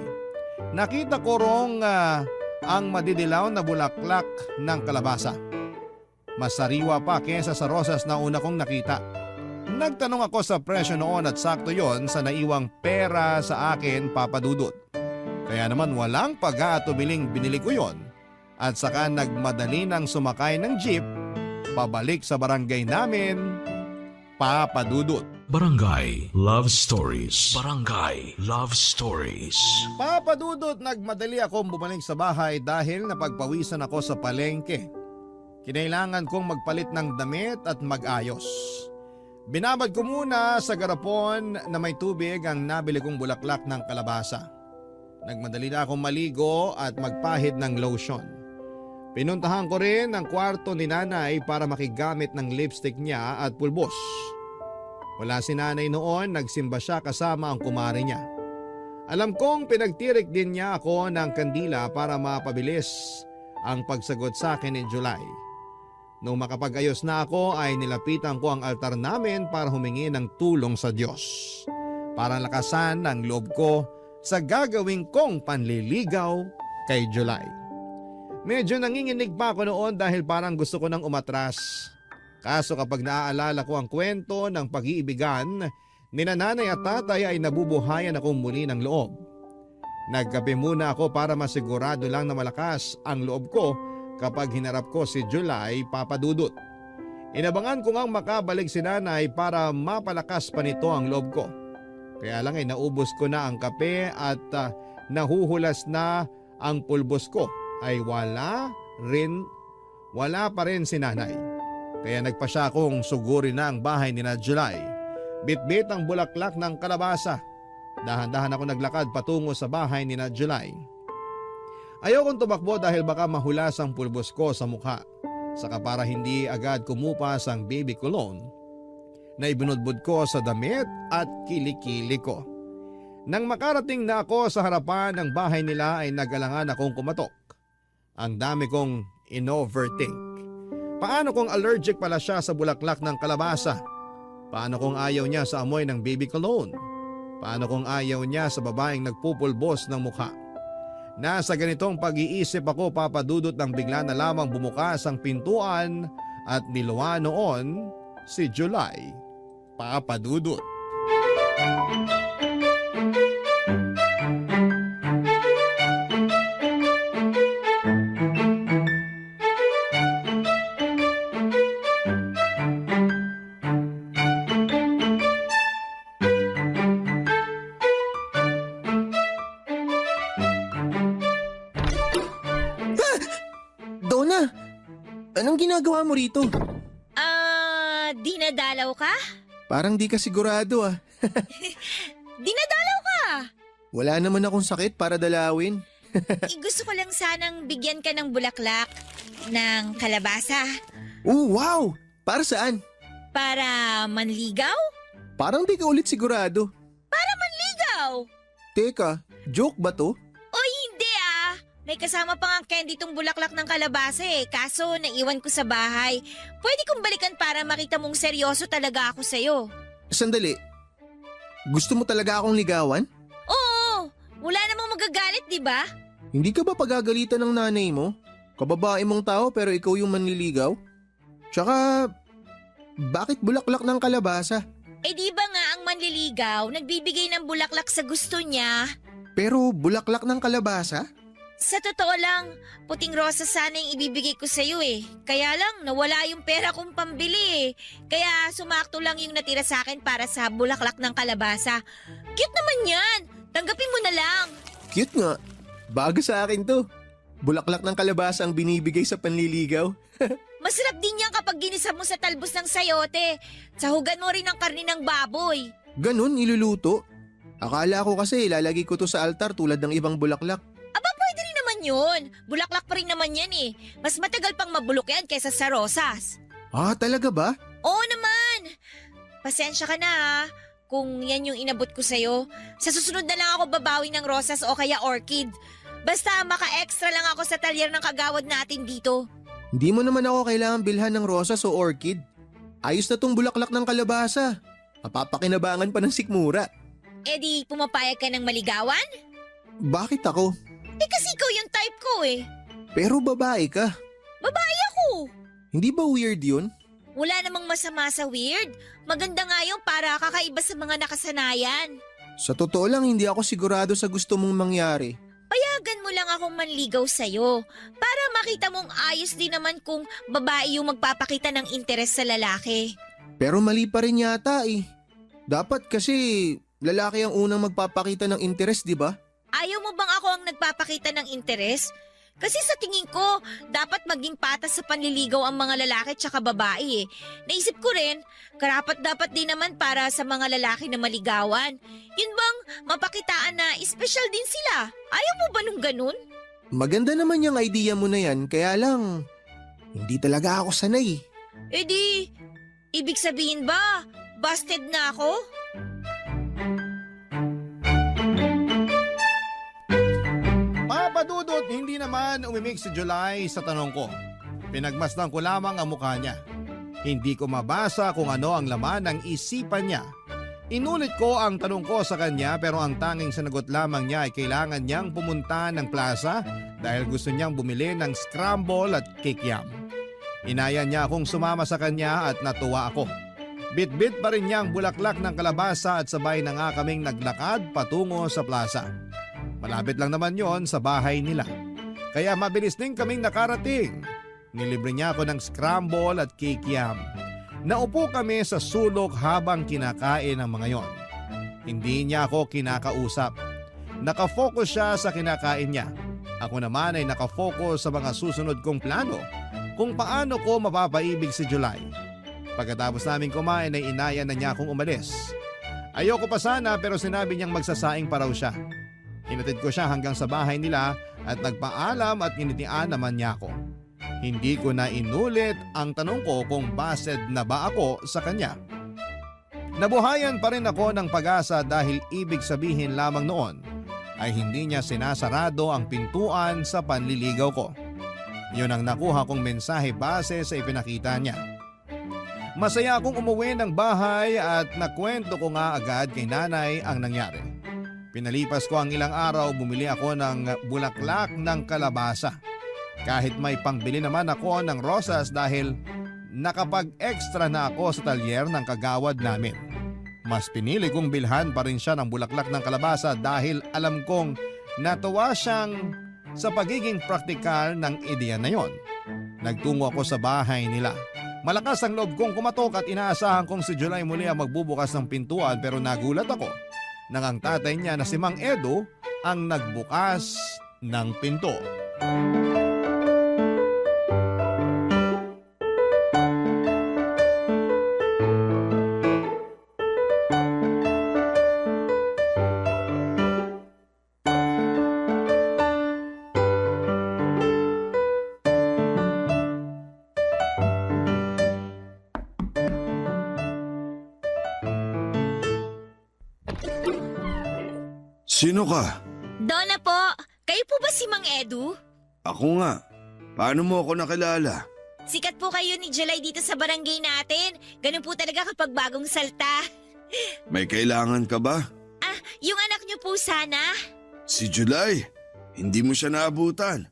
S1: Nakita ko rong ang madidilaw na bulaklak ng kalabasa. Mas sariwa pa kesa sa rosas na una kong nakita. Nagtanong ako sa presyo noon at sakto yon sa naiwang pera sa akin, Papa Dudut. Kaya naman walang pag-aatubiling binili ko yon. At saka nagmadali nang sumakay ng jeep pabalik sa barangay namin, Papa Dudut.
S8: Barangay Love Stories. Barangay Love Stories.
S1: Papa Dudut, nagmadali akong bumalik sa bahay dahil napagpawisan ako sa palengke. Kinailangan kong magpalit ng damit at mag-ayos. Binabad ko muna sa garapon na may tubig ang nabili kong bulaklak ng kalabasa. Nagmadali na akong maligo at magpahid ng lotion. Pinuntahan ko rin ang kwarto ni nanay para makigamit ng lipstick niya at pulbos. Wala si nanay noon, nagsimba siya kasama ang kumare niya. Alam kong pinagtirik din niya ako ng kandila para mapabilis ang pagsagot sa akin ni July. Nung makapag-ayos na ako ay nilapitan ko ang altar namin para humingi ng tulong sa Diyos. Para lakasan ang loob ko sa gagawin kong panliligaw kay July. Medyo nanginginig pa ako noon dahil parang gusto ko nang umatras. Kaso kapag naaalala ko ang kwento ng pag-iibigan ni nanay at tatay ay nabubuhayan akong muli ng loob. Nagkape muna ako para masigurado lang na malakas ang loob ko kapag hinarap ko si July, Papa Dudut. Inabangan ko ngang makabalik si nanay para mapalakas pa nito ang loob ko. Kaya lang ay naubos ko na ang kape at nahuhulas na ang pulbos ko ay wala pa rin si nanay. Kaya nagpasya akong sugurin na ang bahay ni na July. Bitbit ang bulaklak ng kalabasa. Dahan-dahan ako naglakad patungo sa bahay ni na July. Ayokong tumakbo dahil baka mahulas ang pulbos ko sa mukha. Saka para hindi agad kumupas ang baby cologne na ibinudbud ko sa damit at kilikili ko. Nang makarating na ako sa harapan ng bahay nila ay nag-alangan akong kumatok. Ang dami kong in-overthink. Paano kung allergic pala siya sa bulaklak ng kalabasa? Paano kung ayaw niya sa amoy ng baby cologne? Paano kung ayaw niya sa babaeng nagpupulbos ng mukha? Nasa ganitong pag-iisip ako, Papa Dudut, nang bigla na lamang bumukas ang pintuan at niluwa noon si July. Papa Dudut.
S3: Donna, anong ginagawa mo rito?
S6: Dinadalaw ka?
S3: Parang di ka sigurado ah.
S6: Dinadalaw ka!
S3: Wala naman akong sakit para dalawin.
S6: Gusto ko lang sanang bigyan ka ng bulaklak ng kalabasa
S3: Oh, wow! Para saan?
S6: para manligaw?
S3: Parang di ka ulit sigurado.
S6: Ligaw!
S3: Teka, joke ba to?
S6: O hindi ah! May kasama pa nga candy tong bulaklak ng kalabasa kaso naiwan ko sa bahay. Pwede kong balikan para makita mong seryoso talaga ako sa'yo.
S3: Sandali. Gusto mo talaga akong ligawan?
S6: Oo! Wala namang magagalit, di ba?
S3: Hindi ka ba pagagalitan ng nanay mo? Kababae mong tao pero ikaw yung manliligaw? Tsaka, bakit bulaklak ng kalabasa?
S6: Eh di ba nga ang manliligaw nagbibigay ng bulaklak sa gusto niya?
S3: Pero bulaklak ng kalabasa?
S6: Sa totoo lang, puting rosa sana yung ibibigay ko sa'yo Kaya lang, nawala yung pera kong pambili Kaya sumakto lang yung natira sa akin para sa bulaklak ng kalabasa. Cute naman yan! Tanggapin mo na lang!
S3: Cute nga. Bago sa akin to. Bulaklak ng kalabasa ang binibigay sa panliligaw.
S6: Masarap din yan kapag ginisa mo sa talbos ng sayote. Sahugan mo rin ang karni ng baboy.
S3: Ganun, iluluto. Akala ko kasi ilalagay ko to sa altar tulad ng ibang bulaklak.
S6: Aba, pwede rin naman yun. Bulaklak pa rin naman yan Mas matagal pang mabulok yan kaysa sa rosas.
S3: Ah, talaga ba?
S6: Oo naman. Pasensya ka na kung yan yung inabot ko sa'yo. Sa susunod na lang ako babawi ng rosas o kaya orchid. Basta maka-extra lang ako sa talyer ng kagawad natin dito.
S3: Hindi mo naman ako kailangan bilhan ng rosas o orchid. Ayos na tong bulaklak ng kalabasa. Mapapakinabangan pa ng sikmura.
S6: Eh di pumapayag ka ng maligawan?
S3: Bakit ako?
S6: Kasi ikaw yung type ko
S3: Pero babae ka.
S6: Ako!
S3: Hindi ba weird yun?
S6: Wala namang masama sa weird. Maganda nga yung para kakaiba sa mga nakasanayan.
S3: Sa totoo lang, hindi ako sigurado sa gusto mong mangyari.
S6: Payagan mo lang akong manligaw sa'yo para makita mong ayos din naman kung babae yung magpapakita ng interes sa lalaki.
S3: Pero mali pa rin yata Dapat kasi lalaki ang unang magpapakita ng interes, di ba?
S6: Ayaw mo bang ako ang nagpapakita ng interes? Kasi sa tingin ko, dapat maging patas sa panliligaw ang mga lalaki tsaka babae Naisip ko rin, karapat-dapat din naman para sa mga lalaki na maligawan. Yun bang mapakitaan na espesyal din sila? Ayaw mo ba nung ganun?
S3: Maganda naman yung idea mo na yan, kaya lang, hindi talaga ako sanay.
S6: Eh di, ibig sabihin ba, busted na ako?
S1: Papa Dudut, hindi naman umimik si July sa tanong ko. Pinagmasdan ko lamang ang mukha niya. Hindi ko mabasa kung ano ang laman ng isipan niya. Inulit ko ang tanong ko sa kanya pero ang tanging sinagot lamang niya ay kailangan niyang pumunta ng plaza dahil gusto niyang bumili ng scramble at kikiam. Inaya niya akong sumama sa kanya at natuwa ako. Bit-bit pa rin niya ang bulaklak ng kalabasa at sabay na nga kaming naglakad patungo sa plaza. Malapit lang naman yon sa bahay nila. Kaya mabilis din kaming nakarating. Nilibre niya ako ng scramble at kikiam. Naupo kami sa sulok habang kinakain ang mga yon. Hindi niya ako kinakausap. Nakafocus siya sa kinakain niya. Ako naman ay nakafocus sa mga susunod kong plano kung paano ko mapapaibig si July. Pagkatapos namin kumain ay inaya na niya akong umalis. Ayoko pa sana pero sinabi niyang magsasaing pa raw siya. Hinatid ko siya hanggang sa bahay nila at nagpaalam at nginitian naman niya ako. Hindi ko na inulit ang tanong ko kung based na ba ako sa kanya. Nabuhayan pa rin ako ng pag-asa dahil ibig sabihin lamang noon ay hindi niya sinasarado ang pintuan sa panliligaw ko. Yun ang nakuha kong mensahe base sa ipinakita niya. Masaya akong umuwi ng bahay at nakwento ko nga agad kay nanay ang nangyari. Pinalipas ko ang ilang araw, bumili ako ng bulaklak ng kalabasa. Kahit may pangbili naman ako ng rosas dahil nakapag-extra na ako sa talyer ng kagawad namin. Mas pinili kong bilhan pa rin siya ng bulaklak ng kalabasa dahil alam kong natuwa siyang sa pagiging praktikal ng ideya na yon. Nagtungo ako sa bahay nila. Malakas ang loob kong kumatok at inaasahan kong si July muli ang magbubukas ng pintuan pero nagulat ako nang ang tatay niya na si Mang Edo ang nagbukas ng pinto.
S4: Sino ka?
S6: Donna po, kayo po ba si Mang Edu?
S4: Ako nga. Paano mo ako nakilala?
S6: Sikat po kayo ni July dito sa barangay natin. Ganun po talaga kapag bagong salta.
S4: May kailangan ka ba?
S6: Ah, yung anak niyo po sana?
S4: Si July. Hindi mo siya naabutan.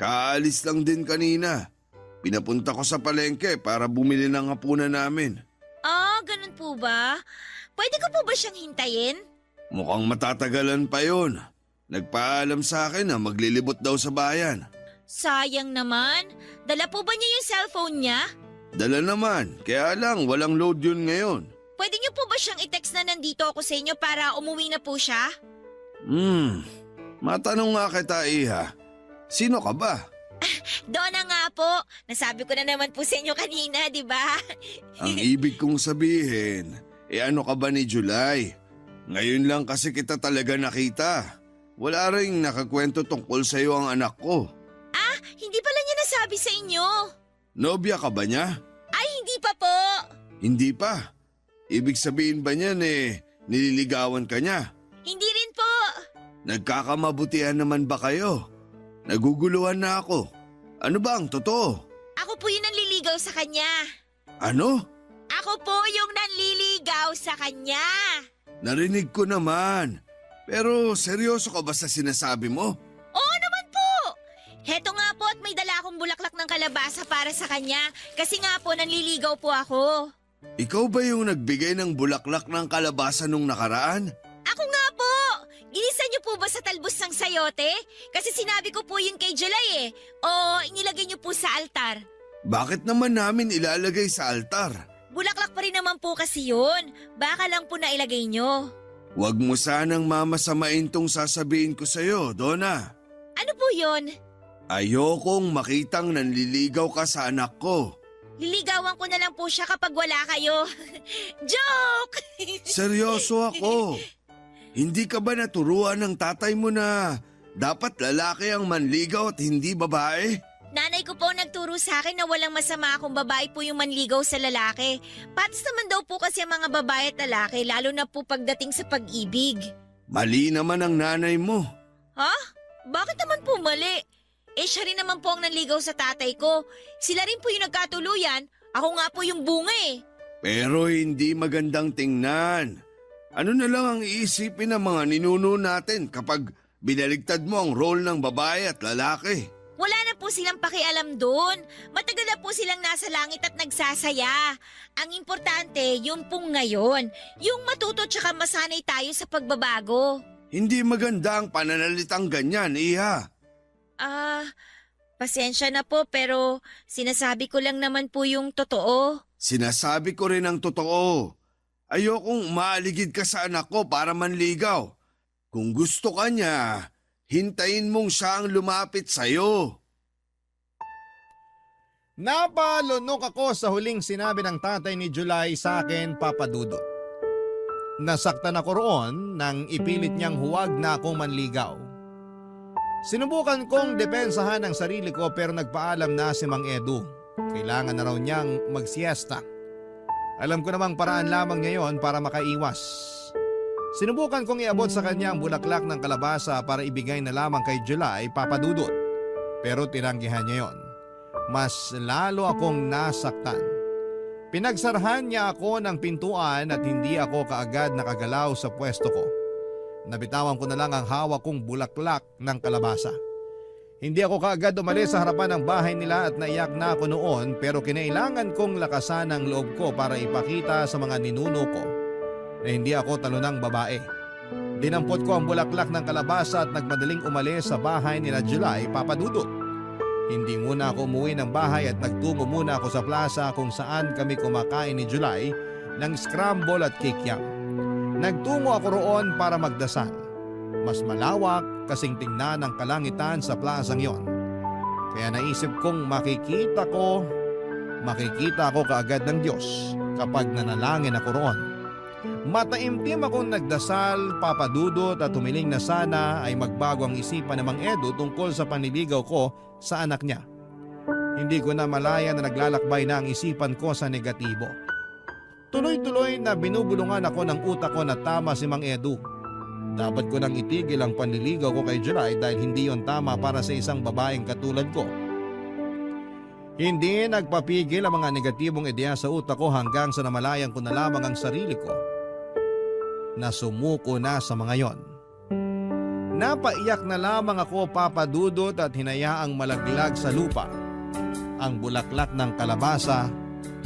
S4: Kaalis lang din kanina. Pinapunta ko sa palengke para bumili ng hapunan namin.
S6: Oh, ganun po ba? Pwede ko po ba siyang hintayin?
S4: Mukhang matatagalan pa yon. Nagpaalam sa akin na maglilibot daw sa bayan.
S6: Sayang naman. Dala po ba niya yung cellphone niya?
S4: Dala naman, kaya lang walang load yun ngayon.
S6: Pwede niyo po ba siyang i-text na nandito ako sa inyo para umuwi na po siya?
S4: Matanong nga kita, Iha. Sino ka ba?
S6: Donna nga po. Nasabi ko na naman po sa inyo kanina, di ba?
S4: Ang ibig kong sabihin, ano ka ba ni July? Ngayon lang kasi kita talaga nakita. Wala ring nakakwento tungkol sa iyo ang anak ko.
S6: Ah, hindi pala niya nasabi sa inyo.
S4: Nobya ka ba niya?
S6: Ay, hindi pa po.
S4: Hindi pa. Ibig sabihin ba niyan nililigawan ka niya?
S6: Hindi rin po.
S4: Nagkakamabutihan naman ba kayo? Naguguluhan na ako. Ano ba ang totoo?
S6: Ako po yung nanliligaw sa kanya.
S4: Ano?
S6: Ako po yung nanliligaw sa kanya.
S4: Narinig ko naman. Pero seryoso ka ba sa sinasabi mo?
S6: Oo naman po. Heto nga po at may dala akong bulaklak ng kalabasa para sa kanya. Kasi nga po nanliligaw po ako.
S4: Ikaw ba yung nagbigay ng bulaklak ng kalabasa nung nakaraan?
S6: Ako nga po. Ginisa niyo po ba sa talbos ng sayote? Kasi sinabi ko po yun kay July eh. O inilagay niyo po sa altar.
S4: Bakit naman namin ilalagay sa altar?
S6: Bulaklak pa rin naman po kasi yun. Baka lang po nailagay nyo.
S4: Huwag mo sanang mamasamain tong sasabihin ko sa'yo, Donna.
S6: Ano po yun?
S4: Ayokong makitang nanliligaw ka sa anak ko.
S6: Liligawan ko na lang po siya kapag wala kayo. Joke!
S4: Seryoso ako. Hindi ka ba naturuan ng tatay mo na dapat lalaki ang manligaw at hindi babae?
S6: Nanay ko po nagturo sa akin na walang masama kung babae po yung manligaw sa lalaki. Patas naman daw po kasi ang mga babae at lalaki, lalo na po pagdating sa pag-ibig.
S4: Mali naman ang nanay mo.
S6: Ha? Bakit naman po mali? Siya rin naman po ang nanligaw sa tatay ko. Sila rin po yung nagkatuluyan. Ako nga po yung bunga eh.
S4: Pero hindi magandang tingnan. Ano na lang ang iisipin ng mga ninuno natin kapag binaligtad mo ang role ng babae at lalaki?
S6: Wala na po silang pakialam doon. Matagal na po silang nasa langit at nagsasaya. Ang importante, yung pong ngayon. Yung matuto tsaka masanay tayo sa pagbabago.
S4: Hindi maganda ang pananalitang ganyan, Iha.
S6: Pasensya na po pero sinasabi ko lang naman po yung totoo.
S4: Sinasabi ko rin ang totoo. Ayokong maaligid ka sa anak ko para manligaw. Kung gusto ka niya, hintayin mong siya ang lumapit sa'yo.
S1: Napalunok ako sa huling sinabi ng tatay ni July sa akin, Papa Dudut. Nasaktan ako roon nang ipilit niyang huwag na akong manligaw. Sinubukan kong depensahan ang sarili ko pero nagpaalam na si Mang Edu. Kailangan na raw niyang magsiesta. Alam ko namang paraan lamang niya yon para makaiwas. Sinubukan kong iabot sa kanya ang bulaklak ng kalabasa para ibigay na lamang kay July, Papa Dudut. Pero tinanggihan niya yon. Mas lalo akong nasaktan. Pinagsarhan niya ako ng pintuan at hindi ako kaagad nakagalaw sa pwesto ko. Nabitawan ko na lang ang hawak kong bulaklak ng kalabasa. Hindi ako kaagad umalis sa harapan ng bahay nila at naiyak na ako noon pero kinailangan kong lakasan ang loob ko para ipakita sa mga ninuno ko na hindi ako talunang babae. Dinampot ko ang bulaklak ng kalabasa at nagmadaling umalis sa bahay nila July, Papa Dudut. Hindi muna ako umuwi ng bahay at nagtungo muna ako sa plaza kung saan kami kumakain ni July ng scramble at kikiam. Nagtungo ako roon para magdasal. Mas malawak kasing tingnan ng kalangitan sa plazang yon. Kaya naisip kong makikita ko kaagad ng Diyos kapag nanalangin ako roon. Mataimtim akong nagdasal, Papa Dudut, at humiling na sana ay magbago ang isipan ng Mang Edu tungkol sa panliligaw ko sa anak niya. Hindi ko na malaya na naglalakbay na ang isipan ko sa negatibo. Tuloy-tuloy na binubulungan ako ng utak ko na tama si Mang Edu. Dapat ko nang itigil ang panliligaw ko kay July dahil hindi yon tama para sa isang babaeng katulad ko. Hindi nagpapigil ang mga negatibong ideya sa utak ko hanggang sa namalayan ko na lamang ang sarili ko na sumuko na sa mga yon. Napaiyak na lamang ako, Papa Dudut, at hinayaang malaglag sa lupa ang bulaklak ng kalabasa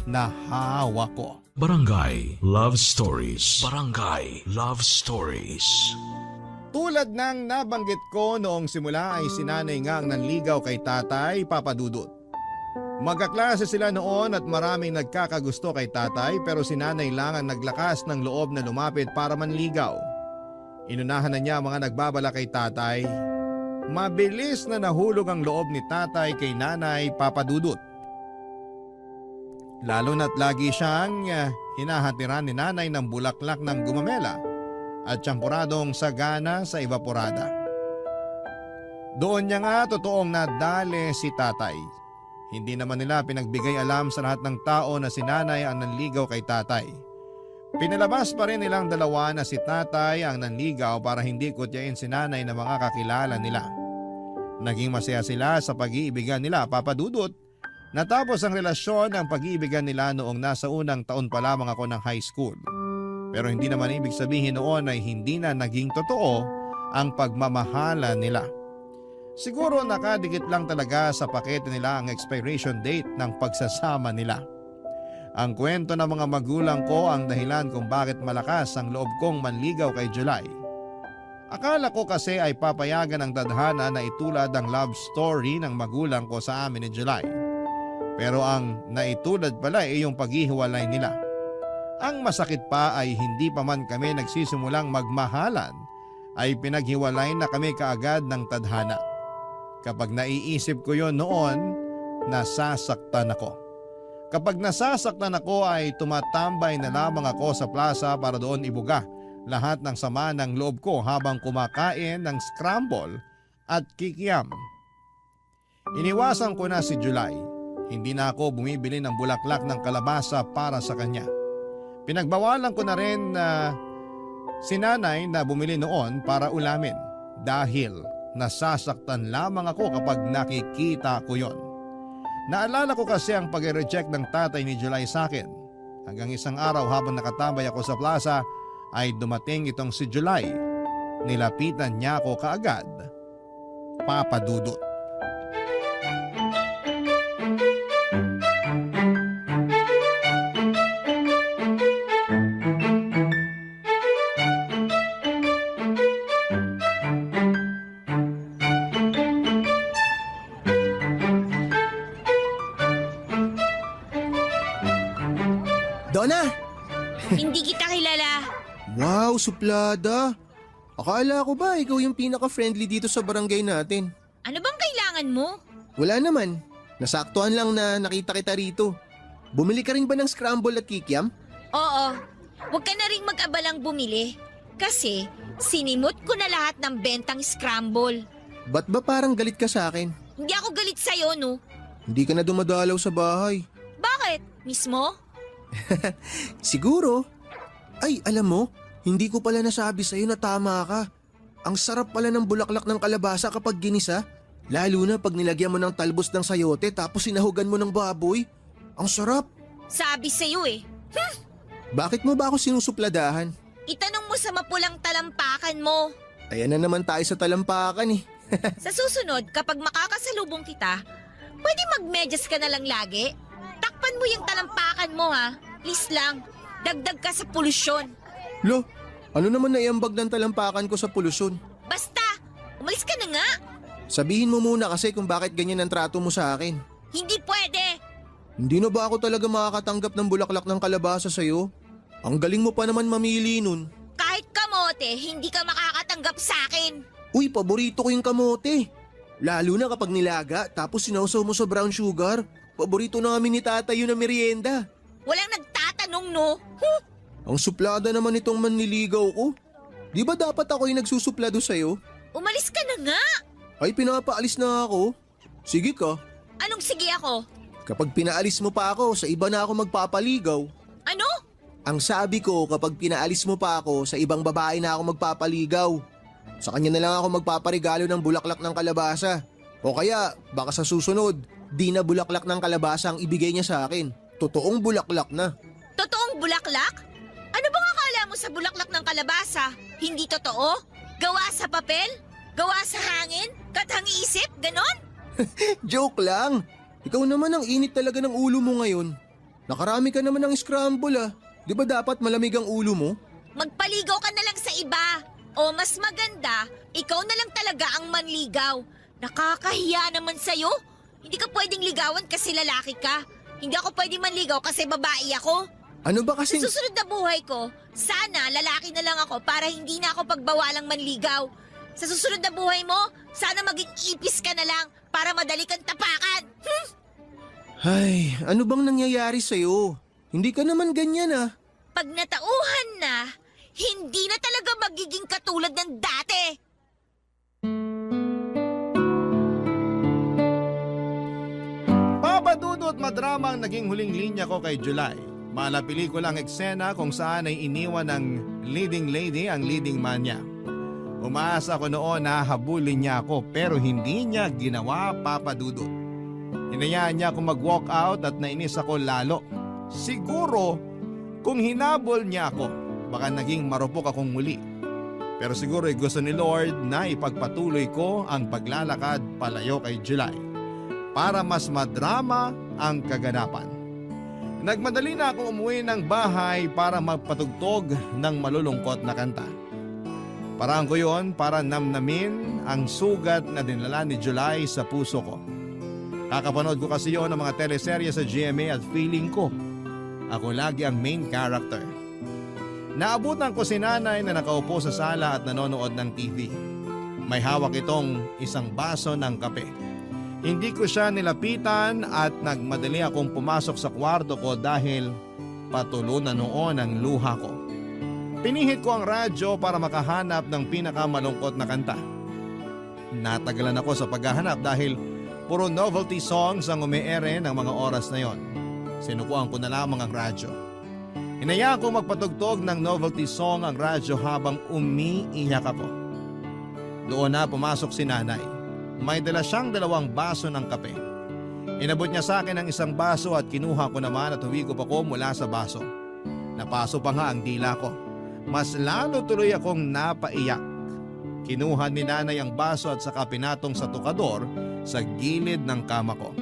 S1: na hawak ko.
S8: Barangay Love Stories. Barangay Love Stories.
S1: Tulad ng nabanggit ko noong simula ay sinanay nga ang nanligaw kay tatay, Papa Dudut. Magkaklase sila noon at maraming nagkakagusto kay tatay pero si nanay lang ang naglakas ng loob na lumapit para manligaw. Inunahan na niya ang mga nagbabala kay tatay. Mabilis na nahulog ang loob ni tatay kay nanay, Papa Dudut. Lalo na't lagi siyang hinahatiran ni nanay ng bulaklak ng gumamela at tsampuradong sagana sa evaporada. Doon niya nga totoong nadali si tatay. Hindi naman nila pinagbigay alam sa lahat ng tao na si nanay ang nanligaw kay tatay. Pinalabas pa rin nilang dalawa na si tatay ang nanligaw para hindi kutyain si nanay ng mga kakilala nila. Naging masaya sila sa pag-iibigan nila, Papa Dudut. Natapos ang relasyon ng pag-iibigan nila noong nasa unang taon pa lamang ako ng high school. Pero hindi naman ibig sabihin noon ay hindi na naging totoo ang pagmamahala nila. Siguro nakadikit lang talaga sa pakete nila ang expiration date ng pagsasama nila. Ang kwento ng mga magulang ko ang dahilan kung bakit malakas ang loob kong manligaw kay July. Akala ko kasi ay papayagan ng tadhana na itulad ang love story ng magulang ko sa amin ni July. Pero ang naitulad pala ay yung paghihiwalay nila. Ang masakit pa ay hindi pa man kami nagsisimulang magmahalan ay pinaghiwalay na kami kaagad ng tadhana. Kapag naiisip ko yon noon, nasasaktan ako. Kapag nasasaktan ako ay tumatambay na lamang ako sa plaza para doon ibuga lahat ng sama ng loob ko habang kumakain ng scramble at kikiam. Iniwasan ko na si July. Hindi na ako bumibili ng bulaklak ng kalabasa para sa kanya. Pinagbawalan ko na rin si nanay na bumili noon para ulamin dahil nasasaktan lamang ako kapag nakikita ko yon. Naalala ko kasi ang pag-reject ng tatay ni July sa akin. Hanggang isang araw habang nakatambay ako sa plaza ay dumating itong si July. Nilapitan niya ako kaagad. Papa Dudut.
S3: Donna!
S6: Hindi kita kilala.
S3: Wow, suplada! Akala ko ba ikaw yung pinaka-friendly dito sa barangay natin?
S6: Ano bang kailangan mo?
S3: Wala naman. Nasaktuhan lang na nakita kita rito. Bumili ka rin ba ng scramble at kikiam?
S6: Oo. Huwag ka na rin mag-abalang bumili. Kasi sinimot ko na lahat ng bentang scramble.
S3: Ba't ba parang galit ka sa akin?
S6: Hindi ako galit sa'yo, no?
S3: Hindi ka na dumadalaw sa bahay.
S6: Bakit? Mismo?
S3: Siguro. Ay, alam mo, hindi ko pala nasabi sa'yo na tama ka. Ang sarap pala ng bulaklak ng kalabasa kapag ginisa. Lalo na pag nilagyan mo ng talbos ng sayote tapos sinahugan mo ng baboy. Ang sarap.
S6: Sabi sa'yo eh.
S3: Bakit mo ba ako sinusupladahan?
S6: Itanong mo sa mapulang talampakan mo.
S3: Ayan na naman tayo sa talampakan eh.
S6: Sa susunod, kapag makakasalubong kita, pwede magmedyas ka na lang lagi. Takpan mo yung talampakan mo ha. Please lang, dagdag ka sa polusyon.
S3: Lo, ano naman naiambag ng talampakan ko sa polusyon?
S6: Basta, umalis ka na nga.
S3: Sabihin mo muna kasi kung bakit ganyan ang trato mo sa akin.
S6: Hindi pwede.
S3: Hindi na ba ako talaga makakatanggap ng bulaklak ng kalabasa sa'yo? Ang galing mo pa naman mamili nun.
S6: Kahit kamote, hindi ka makakatanggap sa akin.
S3: Uy, paborito ko yung kamote. Lalo na kapag nilaga tapos sinausaw mo sa brown sugar. Paborito namin ni tatay yun na merienda.
S6: Walang nagtatanong, no?
S3: Ang suplada naman itong manliligaw ko. Di ba dapat ako yung nagsusuplado sa'yo?
S6: Umalis ka na nga.
S3: Ay, pinapaalis na ako. Sige ka.
S6: Anong sige ako?
S3: Kapag pinaalis mo pa ako, sa iba na ako magpapaligaw.
S6: Ano?
S3: Ang sabi ko, kapag pinaalis mo pa ako, sa ibang babae na ako magpapaligaw. Sa kanya na lang ako magpaparigalo ng bulaklak ng kalabasa. O kaya, baka sa susunod, di na bulaklak ng kalabasa ang ibigay niya sa akin. Totoong bulaklak na.
S6: Totoong bulaklak? Ano bang akala mo sa bulaklak ng kalabasa? Hindi totoo? Gawa sa papel? Gawa sa hangin? Kathang isip? Ganon?
S3: Joke lang. Ikaw naman ang init talaga ng ulo mo ngayon. Nakarami ka naman ng scramble ah. Di ba dapat malamig ang ulo mo?
S6: Magpaligaw ka na lang sa iba. O mas maganda, ikaw na lang talaga ang manligaw. Nakakahiya naman sa'yo. Hindi ka pwedeng ligawan kasi lalaki ka. Hindi ako pwedeng manligaw kasi babae ako.
S3: Ano ba
S6: Sa
S3: kasing...
S6: susunod na buhay ko, sana lalaki na lang ako para hindi na ako pagbawalang manligaw. Sa susunod na buhay mo, sana maging ipis ka na lang para madali kang tapakan.
S3: Ay, ano bang nangyayari sa'yo? Hindi ka naman ganyan ah.
S6: Pag natauhan na, hindi na talaga magiging katulad ng dati.
S1: Papadudot madrama ang naging huling linya ko kay July. Mala pelikulang eksena kung saan ay iniwan ng leading lady ang leading man niya. Umaasa ko noon na habulin niya ako pero hindi niya ginawa, Papadudot. Hinayaan niya akong mag-walk out at nainis ako lalo. Siguro kung hinabol niya ako, baka naging marupok akong muli. Pero siguro ay gusto ni Lord na ipagpatuloy ko ang paglalakad palayo kay July para mas madrama ang kaganapan. Nagmadali na akong umuwi ng bahay para magpatugtog ng malulungkot na kanta. Parang ko yun para namnamin ang sugat na dinala ni July sa puso ko. Kakapanood ko kasi yun ng mga teleserye sa GMA at feeling ko, ako lagi ang main character. Naabutan ko si nanay na nakaupo sa sala at nanonood ng TV. May hawak itong isang baso ng kape. Hindi ko siya nilapitan at nagmadali akong pumasok sa kwarto ko dahil patulo na noon ang luha ko. Pinihit ko ang radyo para makahanap ng pinakamalungkot na kanta. Natagalan ako sa paghahanap dahil puro novelty songs ang umeere ng mga oras na yon. Sinukuan ko na lamang ang radyo. Hinayaan ko magpatugtog ng novelty song ang radyo habang umiiyak ako. Doon na pumasok si nanay. May dala siyang 2 baso ng kape. Inabot niya sa akin ang isang baso at kinuha ko naman at huwigop ako mula sa baso. Napaso pa nga ang dila ko. Mas lalo tuloy akong napaiyak. Kinuha ni nanay ang baso at saka pinatong sa tukador sa gilid ng kama ko.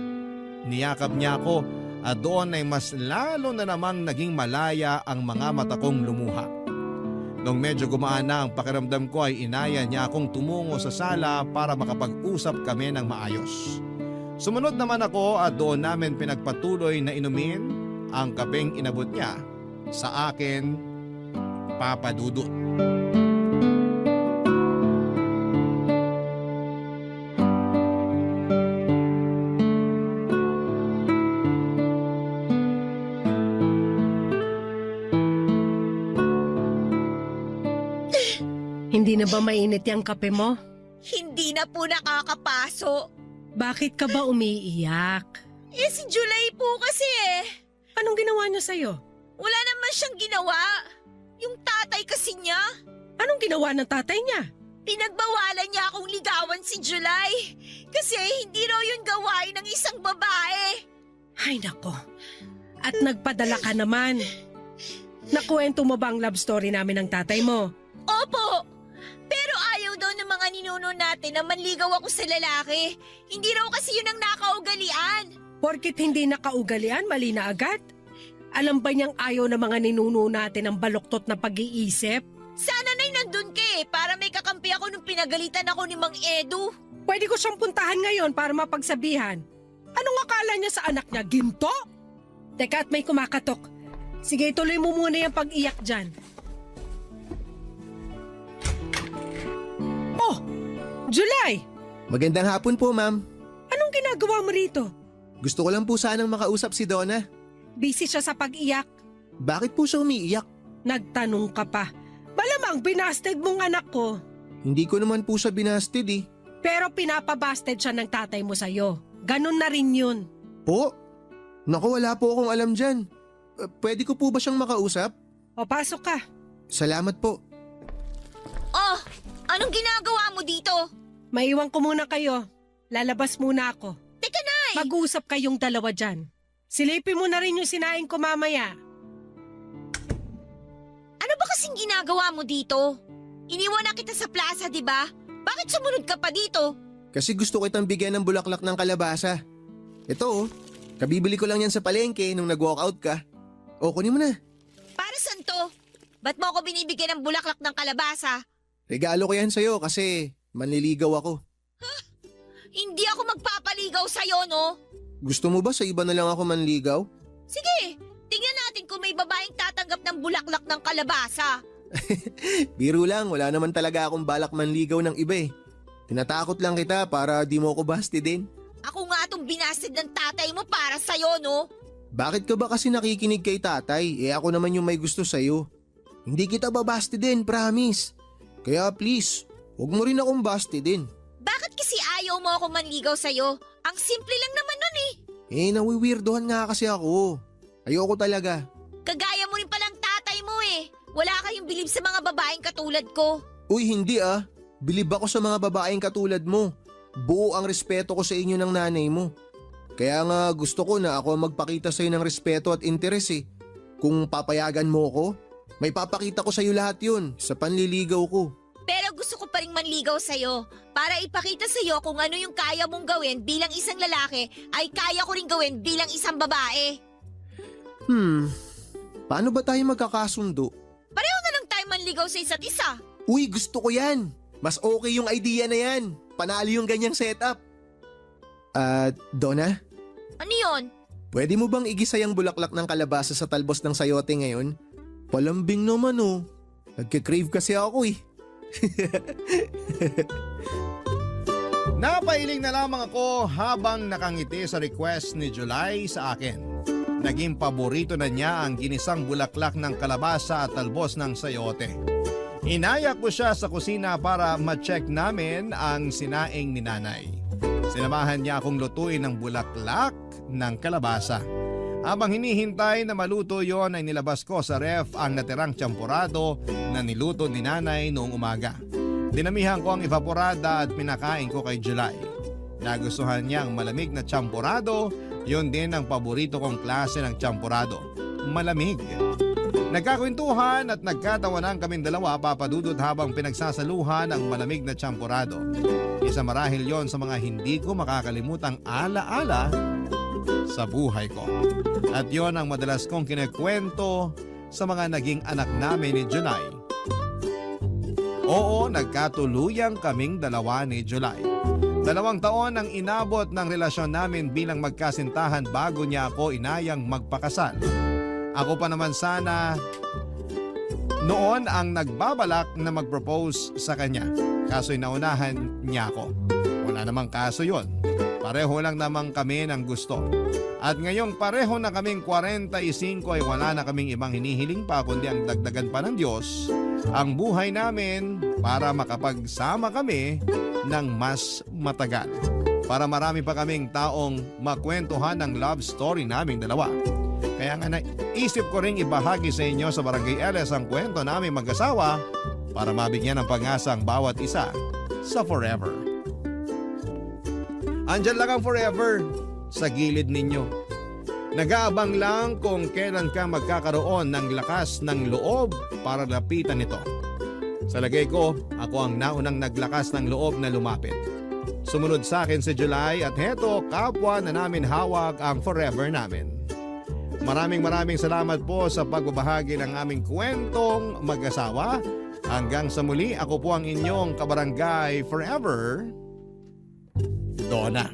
S1: Niyakap niya ako at doon ay mas lalo na namang naging malaya ang mga mata kong lumuha. Nung medyo gumaan na ang pakiramdam ko ay inaya niya akong tumungo sa sala para makapag-usap kami ng maayos. Sumunod naman ako at doon namin pinagpatuloy na inumin ang kapeng inabot niya sa akin, Papadudot.
S7: Hindi na ba mainit yung kape mo?
S6: Hindi na po nakakapaso.
S7: Bakit ka ba umiiyak?
S6: Eh si July po kasi eh.
S7: Anong ginawa niya sa'yo?
S6: Wala naman siyang ginawa. Yung tatay kasi niya.
S7: Anong ginawa ng tatay niya?
S6: Pinagbawalan niya akong ligawan si July. Kasi hindi raw yun gawain ng isang babae.
S7: Ay nako. At nagpadala ka naman. Nakuwento mo ba ang love story namin ng tatay mo?
S6: Opo. Pero ayaw daw ng mga ninuno natin na manligaw ako sa lalaki. Hindi raw kasi yun ang nakaugalian.
S7: Porkit hindi nakaugalian, mali na agad? Alam ba niyang ayaw ng mga ninuno natin ang baluktot na pag-iisip?
S6: Sana na'y nandun ka eh, para may kakampi ako nung pinagalitan ako ni Mang Edu.
S7: Pwede ko siyang puntahan ngayon para mapagsabihan. Anong akala niya sa anak niya? Ginto? Teka at may kumakatok. Sige, tuloy mo muna yung pag-iyak dyan. Oh! July!
S3: Magandang hapon po, ma'am.
S7: Anong ginagawa mo rito?
S3: Gusto ko lang po sanang makausap si Donna.
S7: Busy siya sa pag-iyak.
S3: Bakit po siya umiiyak?
S7: Nagtanong ka pa. Malamang binasted mong anak ko.
S3: Hindi ko naman po siya binasted eh.
S7: Pero pinapabasted siya ng tatay mo sa'yo. Ganon na rin yun.
S3: Po? Naku, wala po akong alam dyan. Pwede ko po ba siyang makausap?
S7: O pasok ka.
S3: Salamat po.
S6: Oh, anong ginagawa mo dito?
S7: Maiwan ko muna kayo. Lalabas muna ako.
S6: Teka, Nay!
S7: Mag-uusap kayong dalawa dyan. Silipin mo na rin yung sinaing ko mamaya.
S6: Ano ba kasing ginagawa mo dito? Iniwan na kita sa plaza, di ba? Bakit sumunod ka pa dito?
S3: Kasi gusto kitang bigyan ng bulaklak ng kalabasa. Ito oh, kabibili ko lang yan sa palengke nung nag-walkout ka. O, kunin mo na.
S6: Para saan to? Ba't mo ako binibigyan ng bulaklak ng kalabasa?
S3: Regalo ko yan sa'yo kasi manliligaw ako.
S6: Hindi ako magpapaligaw sa'yo, no?
S3: Gusto mo ba sa iba na lang ako manligaw?
S6: Sige, tingnan natin kung may babaeng tatanggap ng bulaklak ng kalabasa.
S3: Biro lang, wala naman talaga akong balak manligaw ng iba eh. Tinatakot lang kita para di mo ako basti din.
S6: Ako nga itong binasted ng tatay mo para sa'yo, no?
S3: Bakit ka ba kasi nakikinig kay tatay? Eh ako naman yung may gusto sa'yo. Hindi kita babasti din, promise. Kaya please, huwag mo rin akong basti din.
S6: Bakit kasi ayaw mo ako manligaw sa'yo? Ang simple lang naman nun eh.
S3: Eh nawiwirdohan nga kasi ako. Ayoko talaga.
S6: Kagaya mo rin palang tatay mo eh. Wala kayong bilib sa mga babaeng katulad ko.
S3: Uy, hindi ah. Bilib ako sa mga babaeng katulad mo. Buo ang respeto ko sa inyo ng nanay mo. Kaya nga gusto ko na ako ang magpakita sa'yo ng respeto at interes eh. Kung papayagan mo ko, may papakita ko sa'yo lahat yun sa panliligaw ko.
S6: Pero gusto ko pa rin manligaw sa'yo para ipakita sa'yo kung ano yung kaya mong gawin bilang isang lalaki ay kaya ko rin gawin bilang isang babae.
S3: Paano ba tayo magkakasundo?
S6: Pareho na lang tayo manligaw sa isa't isa.
S3: Uy, gusto ko yan. Mas okay yung idea na yan. Panalo yung ganyang setup. Donna?
S6: Ano yun?
S3: Pwede mo bang igisa yung bulaklak ng kalabasa sa talbos ng sayote ngayon? Palambing naman oh. Nagka-crave kasi ako eh.
S1: Napailing na lamang ako habang nakangiti sa request ni July sa akin. Naging paborito na niya ang ginisang bulaklak ng kalabasa at talbos ng sayote. Inaya ko siya sa kusina para ma-check namin ang sinaing ni nanay. Sinamahan niya akong lutuin ng bulaklak ng kalabasa. Habang hinihintay na maluto yon ay nilabas ko sa ref ang natirang tsampurado na niluto ni nanay noong umaga. Dinamihan ko ang evaporada at pinakain ko kay July. Nagustuhan niya ang malamig na tsampurado, yun din ang paborito kong klase ng tsampurado, malamig. Nagkakwentuhan at nagkatawanan kaming dalawa papadudod habang pinagsasaluhan ang malamig na tsampurado. Isa marahil yon sa mga hindi ko makakalimutang alaala sa buhay ko. At yon ang madalas kong kinekwento sa mga naging anak namin ni July. Oo, nagkatuluyang kaming dalawa ni July. 2 taon ang inabot ng relasyon namin bilang magkasintahan bago niya ako inayang magpakasal. Ako pa naman sana noon ang nagbabalak na mag-propose sa kanya. Kaso'y naunahan niya ako. Wala namang kaso yon. Pareho lang naman kami ng gusto. At ngayong pareho na kaming 45 ay wala na kaming ibang hinihiling pa kundi ang dagdagan pa ng Diyos ang buhay namin para makapagsama kami ng mas matagal. Para marami pa kaming taong makwentuhan ng love story naming dalawa. Kaya nga naisip ko ring ibahagi sa inyo sa Barangay LS ang kwento naming mag-asawa para mabigyan ng pag-asa ang bawat isa sa forever. Andyan lang ang forever sa gilid ninyo. Nag-aabang lang kung kailan ka magkakaroon ng lakas ng loob para lapitan ito. Sa lagay ko, ako ang naunang naglakas ng loob na lumapit. Sumunod sa akin si July at heto, kapwa na namin hawak ang forever namin. Maraming salamat po sa pagbabahagi ng aming kwentong mag-asawa. Hanggang sa muli, ako po ang inyong kabarangay forever, Donna.